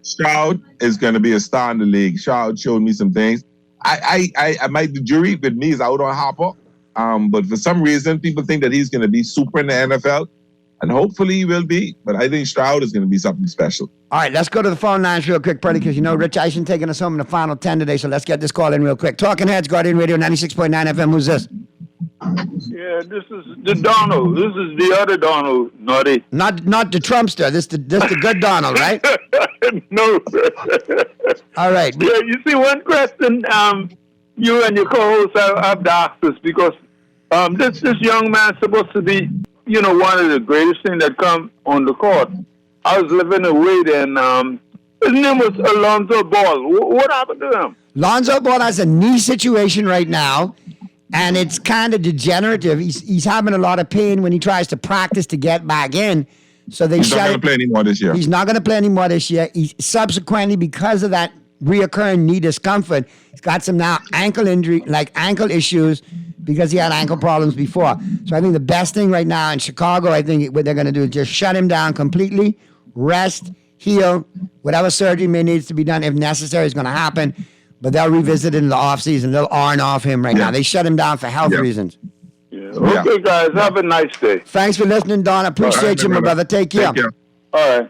Stroud is going to be a star in the league. Stroud showed me some things. The jury with me is out on Hopper, but for some reason, people think that he's going to be super in the NFL. And hopefully he will be, but I think Stroud is going to be something special. All right, let's go to the phone lines real quick, Purdy, because you know Rich Eisen taking us home in the final 10 today, so let's get this call in real quick. Talking Heads, Guardian Radio 96.9 FM. Who's this? Yeah, this is the Donald. This is the other Donald, Naughty. Not the Trumpster. This the good Donald, right? No. All right. Yeah, you see, one question you and your co-host have to ask us, because this young man is supposed to be, you know, one of the greatest things that come on the court. I was living away then. His name was Alonzo Ball. What happened to him? Lonzo Ball has a knee situation right now, and it's kind of degenerative. He's having a lot of pain when he tries to practice to get back in. So he's not going to play anymore this year. He's not going to play anymore this year. He subsequently, because of that reoccurring knee discomfort, he's got some now ankle injury, like ankle issues, because he had ankle problems before. So I think the best thing right now in Chicago, I think what they're going to do is just shut him down completely, rest, heal, whatever surgery may needs to be done, if necessary, is going to happen. But they'll revisit it in the offseason. They'll iron off him right now. They shut him down for health reasons. Yeah. Okay, guys, have a nice day. Thanks for listening, Don. I appreciate you, my brother. Take care. All right.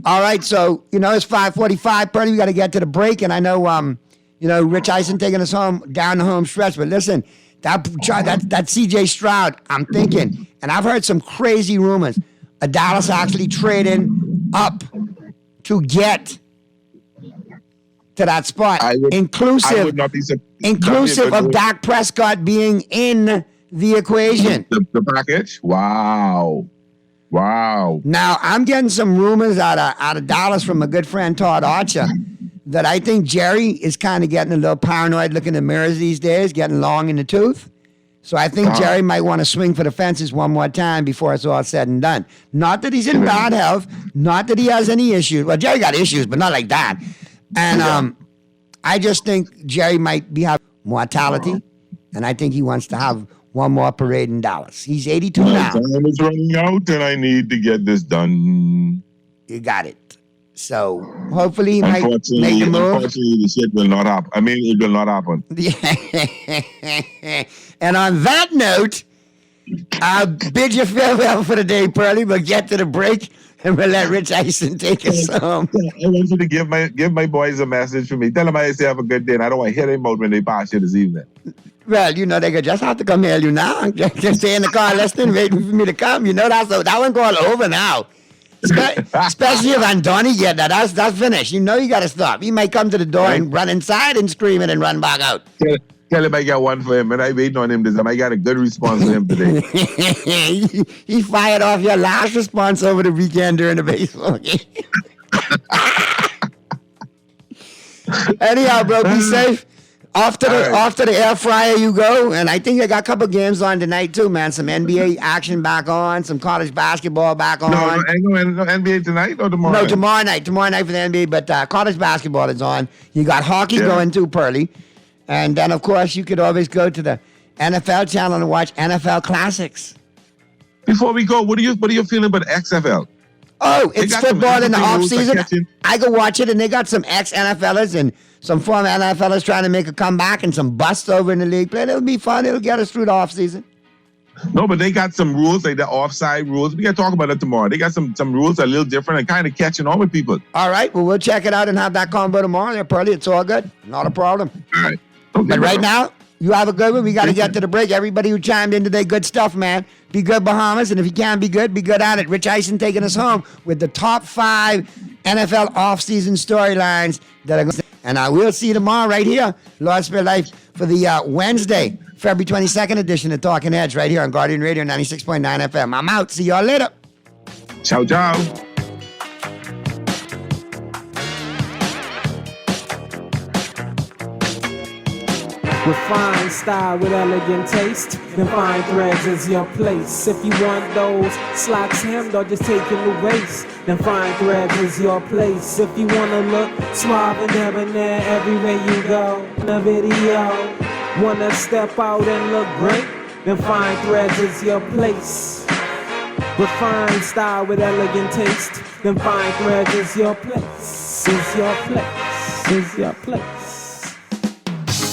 All right, so, you know, it's 5:45, Purdy. We got to get to the break, and I know, Rich Eisen taking us home down the home stretch. But listen, that C.J. Stroud, I'm thinking, and I've heard some crazy rumors of Dallas actually trading up to get to that spot, inclusive of Dak Prescott being in the equation. The package? Wow. Now, I'm getting some rumors out of Dallas from a good friend, Todd Archer, that I think Jerry is kind of getting a little paranoid looking in the mirrors these days, getting long in the tooth. So I think Jerry might want to swing for the fences one more time before it's all said and done. Not that he's in bad health, not that he has any issues. Well, Jerry got issues, but not like that. And I just think Jerry might be having mortality, and I think he wants to have one more parade in Dallas. He's 82 now. Time is running out, and I need to get this done. You got it. So hopefully he might make a move. Unfortunately, the shit will not happen. I mean, it will not happen. And on that note, I'll bid you farewell for the day, Pearly. We'll get to the break, and we'll let Rich Eisen take us home. I want you to give my boys a message for me. Tell them I say have a good day, and I don't want to hear them out when they pass you this evening. Well, you know, they could just have to come hail you now. Just stay in the car listening, waiting for me to come. You know, that one going over now. Especially if Andoni get that. That's finished. You know you got to stop. He might come to the door and run inside and scream it and run back out. Tell him I got one for him, and I waiting on him this time. I got a good response for him today. He fired off your last response over the weekend during the baseball game. Anyhow, bro, be safe. Off to the air fryer you go, and I think I got a couple games on tonight too, man. Some NBA action back on, some college basketball back on. No NBA tonight or tomorrow? No, tomorrow night. Tomorrow night for the NBA, but college basketball is on. You got hockey going too, Pearly. And then, of course, you could always go to the NFL channel and watch NFL Classics. Before we go, what are you feeling about XFL? Oh, it's football in the offseason. I go watch it, and they got some ex-NFLers and some former NFLers trying to make a comeback and some busts over in the league. But it'll be fun. It'll get us through the offseason. No, but they got some rules, like the offside rules. We got to talk about it tomorrow. They got some rules that are a little different and kind of catching on with people. All right. Well, we'll check it out and have that combo tomorrow there, Pearly. It's all good. Not a problem. All right. Okay, but right now, You have a good one. We got to get to the break. Everybody who chimed in today, good stuff, man. Be good, Bahamas. And if you can be good at it. Rich Eisen taking us home with the top 5 NFL offseason storylines that are going to. And I will see you tomorrow right here, Lord Spirit Life, for the Wednesday, February 22nd edition of Talking Heads right here on Guardian Radio 96.9 FM. I'm out. See y'all later. Ciao, ciao. Refined style with elegant taste, then fine threads is your place. If you want those slacks hemmed or just taking the waist, then fine threads is your place. If you wanna look suave and debonair everywhere you go in a video, wanna step out and look great, then fine threads is your place. Refined style with elegant taste, then fine threads is your place. Is your place. Is your place.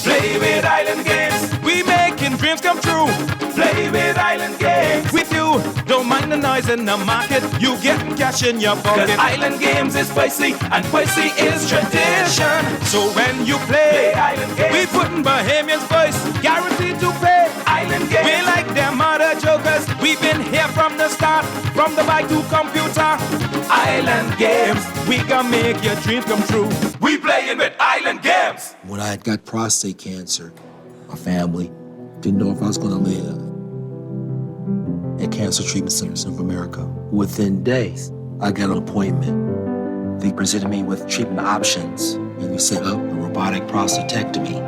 Play with Island Games, we making dreams come true. Play with Island Games, with you. Don't mind the noise in the market, you getting cash in your pocket. 'Cause Island Games is spicy, and spicy is tradition. So when you play Island Games, we putting Bahamians first, guaranteed to pay. Island Games, we like them other jokers. We've been here from the start, from the bike to computer. Island Games, we gonna make your dreams come true. We playing with Island Games. When I got prostate cancer, my family didn't know if I was going to live. At Cancer Treatment Centers of America, within days, I got an appointment. They presented me with treatment options, and we set up a robotic prostatectomy.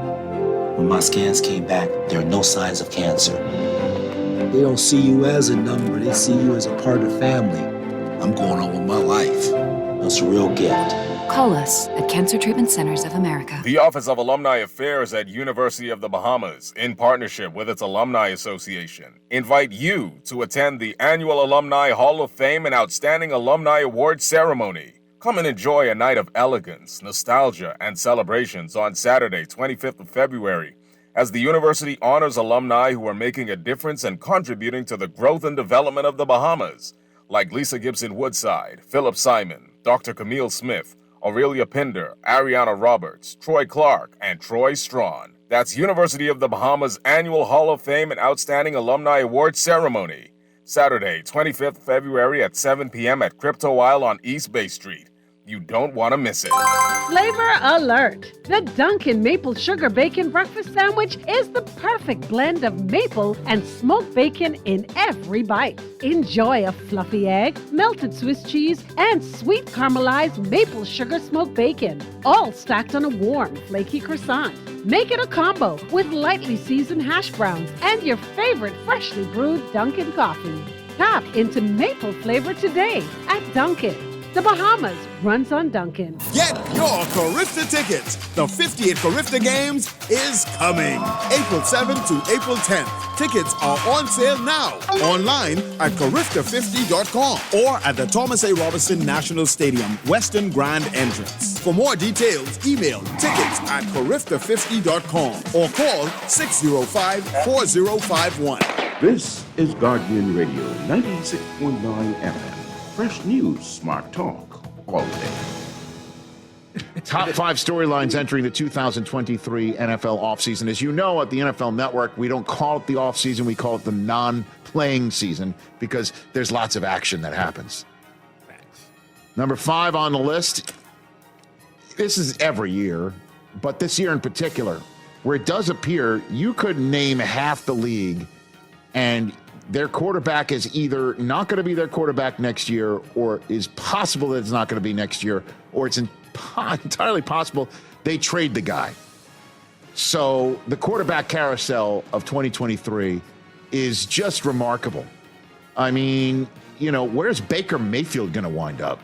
When my scans came back, there are no signs of cancer. They don't see you as a number, they see you as a part of the family. I'm going on with my life. That's a real gift. Call us at Cancer Treatment Centers of America. The Office of Alumni Affairs at University of the Bahamas, in partnership with its Alumni Association, invite you to attend the annual Alumni Hall of Fame and Outstanding Alumni Award Ceremony. Come and enjoy a night of elegance, nostalgia, and celebrations on Saturday, 25th of February, as the university honors alumni who are making a difference and contributing to the growth and development of the Bahamas, like Lisa Gibson Woodside, Philip Simon, Dr. Camille Smith, Aurelia Pinder, Ariana Roberts, Troy Clark, and Troy Strawn. That's University of the Bahamas Annual Hall of Fame and Outstanding Alumni Award Ceremony, Saturday, 25th February at 7 p.m. at Crypto Isle on East Bay Street. You don't want to miss it. Flavor alert! The Dunkin' Maple Sugar Bacon Breakfast Sandwich is the perfect blend of maple and smoked bacon in every bite. Enjoy a fluffy egg, melted Swiss cheese, and sweet caramelized maple sugar smoked bacon, all stacked on a warm, flaky croissant. Make it a combo with lightly seasoned hash browns and your favorite freshly brewed Dunkin' coffee. Tap into maple flavor today at Dunkin'. The Bahamas runs on Dunkin'. Get your Carifta tickets. The 50th Carifta Games is coming. April 7th to April 10th. Tickets are on sale now. Online at Carifta50.com or at the Thomas A. Robinson National Stadium, Western Grand Entrance. For more details, email tickets at Carifta50.com or call 605-4051. This is Guardian Radio 96.9 FM. Fresh news, smart talk, all day. Top 5 storylines entering the 2023 NFL offseason. As you know, at the NFL Network, we don't call it the offseason, we call it the non-playing season because there's lots of action that happens. Number 5 on the list, this is every year, but this year in particular, where it does appear you could name half the league and their quarterback is either not going to be their quarterback next year, or is possible that it's not going to be next year, or it's entirely possible they trade the guy. So the quarterback carousel of 2023 is just remarkable. I mean, you know, where's Baker Mayfield going to wind up?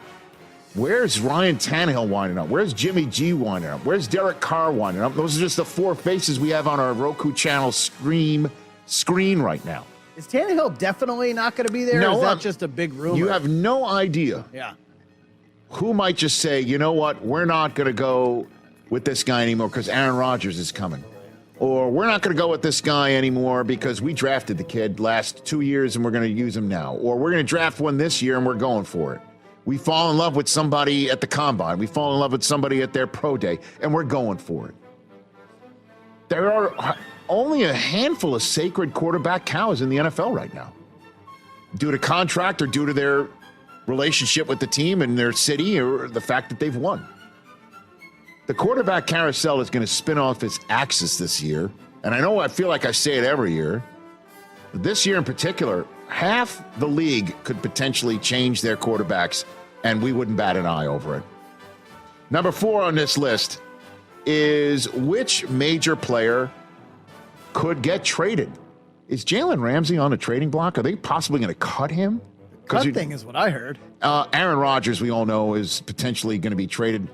Where's Ryan Tannehill winding up? Where's Jimmy G winding up? Where's Derek Carr winding up? Those are just the 4 faces we have on our Roku channel screen right now. Is Tannehill definitely not going to be there? No, or is that just a big rumor? You have no idea. Yeah. Who might just say, you know what, we're not going to go with this guy anymore because Aaron Rodgers is coming. Or we're not going to go with this guy anymore because we drafted the kid last 2 years and we're going to use him now. Or we're going to draft one this year and we're going for it. We fall in love with somebody at the combine. We fall in love with somebody at their pro day and we're going for it. There are only a handful of sacred quarterback cows in the NFL right now, due to contract or due to their relationship with the team and their city or the fact that they've won. The quarterback carousel is going to spin off its axis this year. And I feel like I say it every year. But this year in particular, half the league could potentially change their quarterbacks, and we wouldn't bat an eye over it. Number 4 on this list is which major player could get traded? Is Jalen Ramsey on a trading block? Are they possibly going to cut him? Cut thing is what I heard. Aaron Rodgers, we all know, is potentially going to be traded.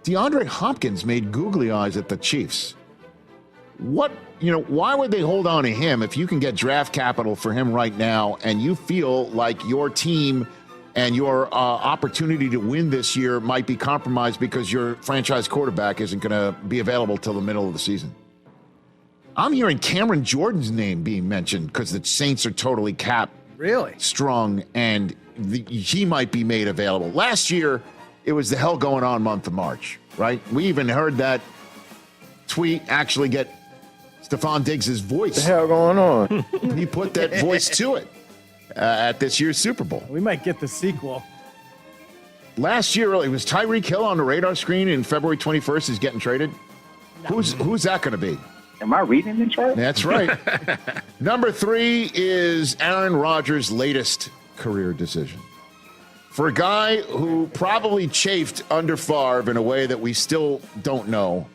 DeAndre Hopkins made googly eyes at the Chiefs. Why would they hold on to him if you can get draft capital for him right now and you feel like your team and your opportunity to win this year might be compromised because your franchise quarterback isn't going to be available till the middle of the season? I'm hearing Cameron Jordan's name being mentioned because the Saints are totally cap strong and he might be made available. Last year, it was the hell going on month of March, right? We even heard that tweet actually get Stephon Diggs' voice. What the hell going on? He put that voice to it at this year's Super Bowl. We might get the sequel. Last year, really, was Tyreek Hill on the radar screen in February 21st is getting traded? No. Who's that going to be? Am I reading the chart? That's right. Number 3 is Aaron Rodgers' latest career decision. For a guy who probably chafed under Favre in a way that we still don't know,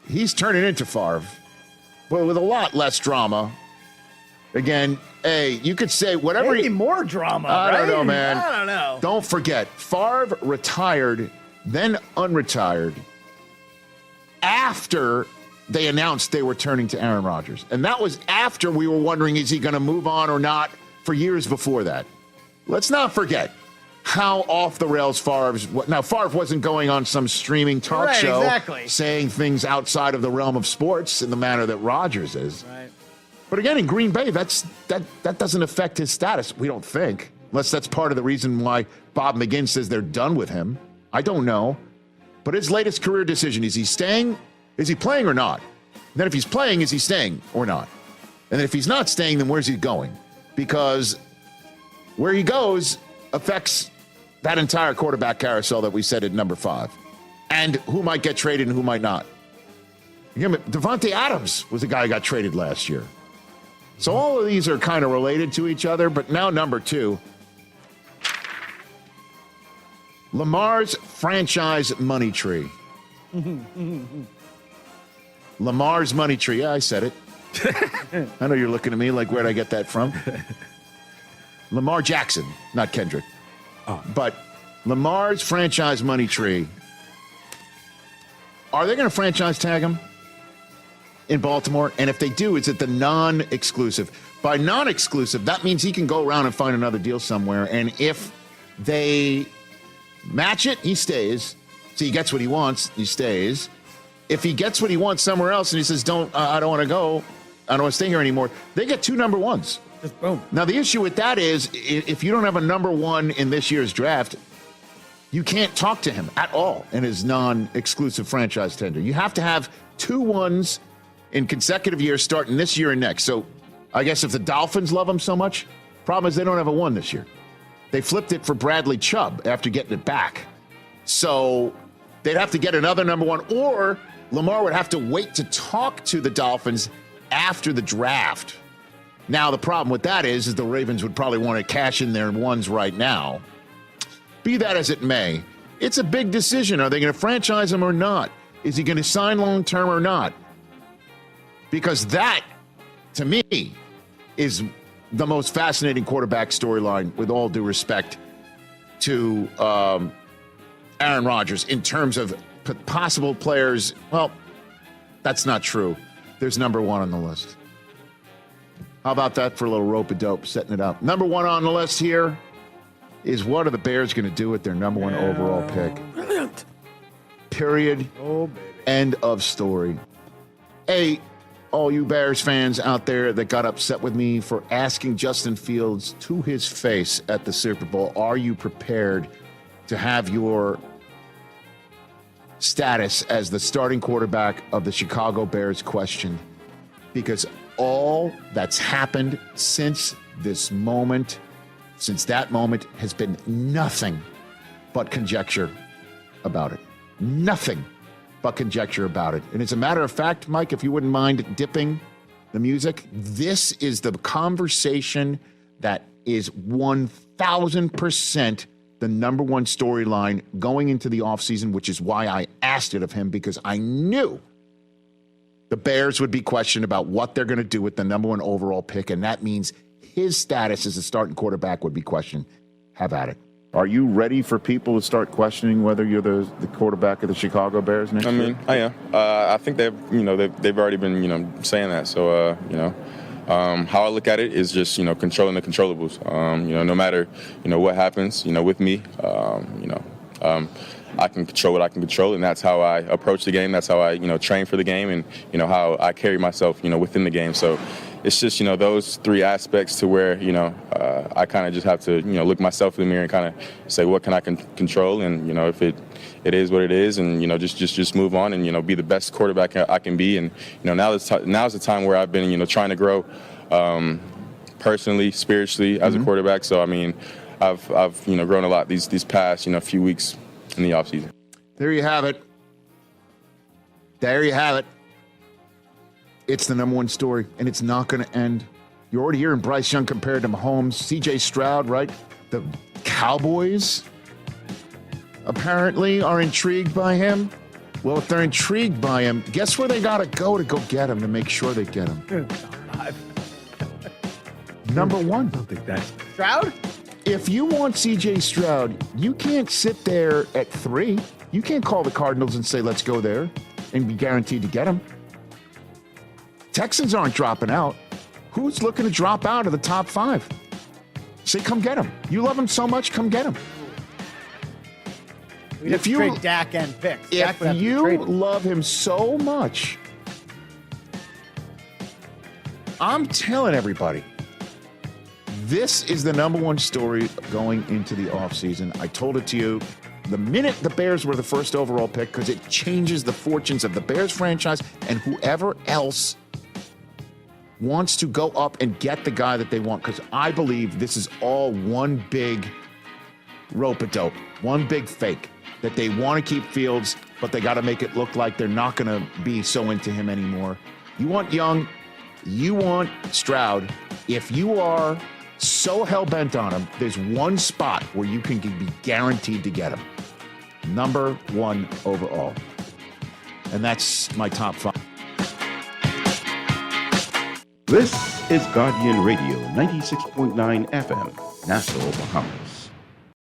he's turning into Favre, but with a lot less drama. Again, you could say whatever. Maybe more drama, I don't know, man. I don't know. Don't forget, Favre retired, then unretired after they announced they were turning to Aaron Rodgers. And that was after we were wondering, is he going to move on or not, for years before that. Let's not forget how off the rails Favre's. Now, Favre wasn't going on some streaming talk show saying things outside of the realm of sports in the manner that Rodgers is. Right. But again, in Green Bay, that doesn't affect his status, we don't think, unless that's part of the reason why Bob McGinn says they're done with him. I don't know. But his latest career decision, is he staying? Is he playing or not? And then if he's playing, is he staying or not? And then if he's not staying, then where's he going? Because where he goes affects that entire quarterback carousel that we said at number 5. And who might get traded and who might not. Devontae Adams was the guy who got traded last year. So all of these are kind of related to each other, but now number 2. Lamar's franchise money tree. Lamar's money tree. Yeah, I said it. I know you're looking at me like, where'd I get that from? Lamar Jackson, not Kendrick. But Lamar's franchise money tree. Are they going to franchise tag him in Baltimore? And if they do, is it the non-exclusive? By non-exclusive, that means he can go around and find another deal somewhere. And if they match it, he stays. So he gets what he wants, he stays. If he gets what he wants somewhere else and he says, I don't want to go, I don't want to stay here anymore, they get 2 number 1s. Just boom. Now, the issue with that is if you don't have a number 1 in this year's draft, you can't talk to him at all in his non-exclusive franchise tender. You have to have 2 1s in consecutive years starting this year and next. So I guess if the Dolphins love him so much, problem is they don't have a 1 this year. They flipped it for Bradley Chubb after getting it back. So they'd have to get another number 1, or Lamar would have to wait to talk to the Dolphins after the draft. Now, the problem with that is the Ravens would probably want to cash in their 1s right now. Be that as it may, it's a big decision. Are they going to franchise him or not? Is he going to sign long-term or not? Because that, to me, is the most fascinating quarterback storyline, with all due respect to Aaron Rodgers, in terms of possible players. Well, that's not true. There's number 1 on the list. How about that for a little rope-a-dope, setting it up? Number 1 on the list here is, what are the Bears going to do with their number 1 overall pick? Brilliant. Period. Oh, baby. End of story. Hey, all you Bears fans out there that got upset with me for asking Justin Fields to his face at the Super Bowl, are you prepared to have your status as the starting quarterback of the Chicago Bears questioned? because all that's happened since this moment, since that moment, has been nothing but conjecture about it. Nothing but conjecture about it. And as a matter of fact, Mike, if you wouldn't mind dipping the music, this is the conversation that is 1,000% the number one storyline going into the offseason, which is why I asked it of him, because I knew the Bears would be questioned about what they're going to do with the number one overall pick, and that means his status as a starting quarterback would be questioned. Have at it. Are you ready for people to start questioning whether you're the quarterback of the Chicago Bears next year? I mean, I am. I think they've already been, saying that. So, how I look at it is just, controlling the controllables. No matter, what happens, with me, I can control what I can control, and that's how I approach the game. That's how I, train for the game, and, how I carry myself, within the game. So it's just, those three aspects to where, I kind of just have to, look myself in the mirror and kind of say, what can I control? And, if it is what it is, and, just move on and, be the best quarterback I can be. And, now's the time where I've been, trying to grow personally, spiritually as a quarterback. So, I mean, I've grown a lot these past, few weeks in the offseason. There you have it. There you have it. It's the number one story, and it's not going to end. You're already hearing Bryce Young compared to Mahomes. C.J. Stroud, right? The Cowboys apparently are intrigued by him. Well, if they're intrigued by him, guess where they got to go get him to make sure they get him? Number one. I don't think that's Stroud? If you want C.J. Stroud, you can't sit there at 3. You can't call the Cardinals and say, let's go there and be guaranteed to get him. Texans aren't dropping out. Who's looking to drop out of the top 5? Say, come get him. You love him so much, come get him. We'd have to trade Dak and picks. If you love him so much, I'm telling everybody, this is the number one story going into the offseason. I told it to you the minute the Bears were the first overall pick, because it changes the fortunes of the Bears franchise and whoever else wants to go up and get the guy that they want, because I believe this is all one big rope-a-dope, one big fake, that they want to keep Fields, but they got to make it look like they're not going to be so into him anymore. You want Young, you want Stroud. If you are so hell-bent on him, there's one spot where you can be guaranteed to get him. Number one overall. And that's my top 5. This is Guardian Radio, 96.9 FM, Nassau, Bahamas.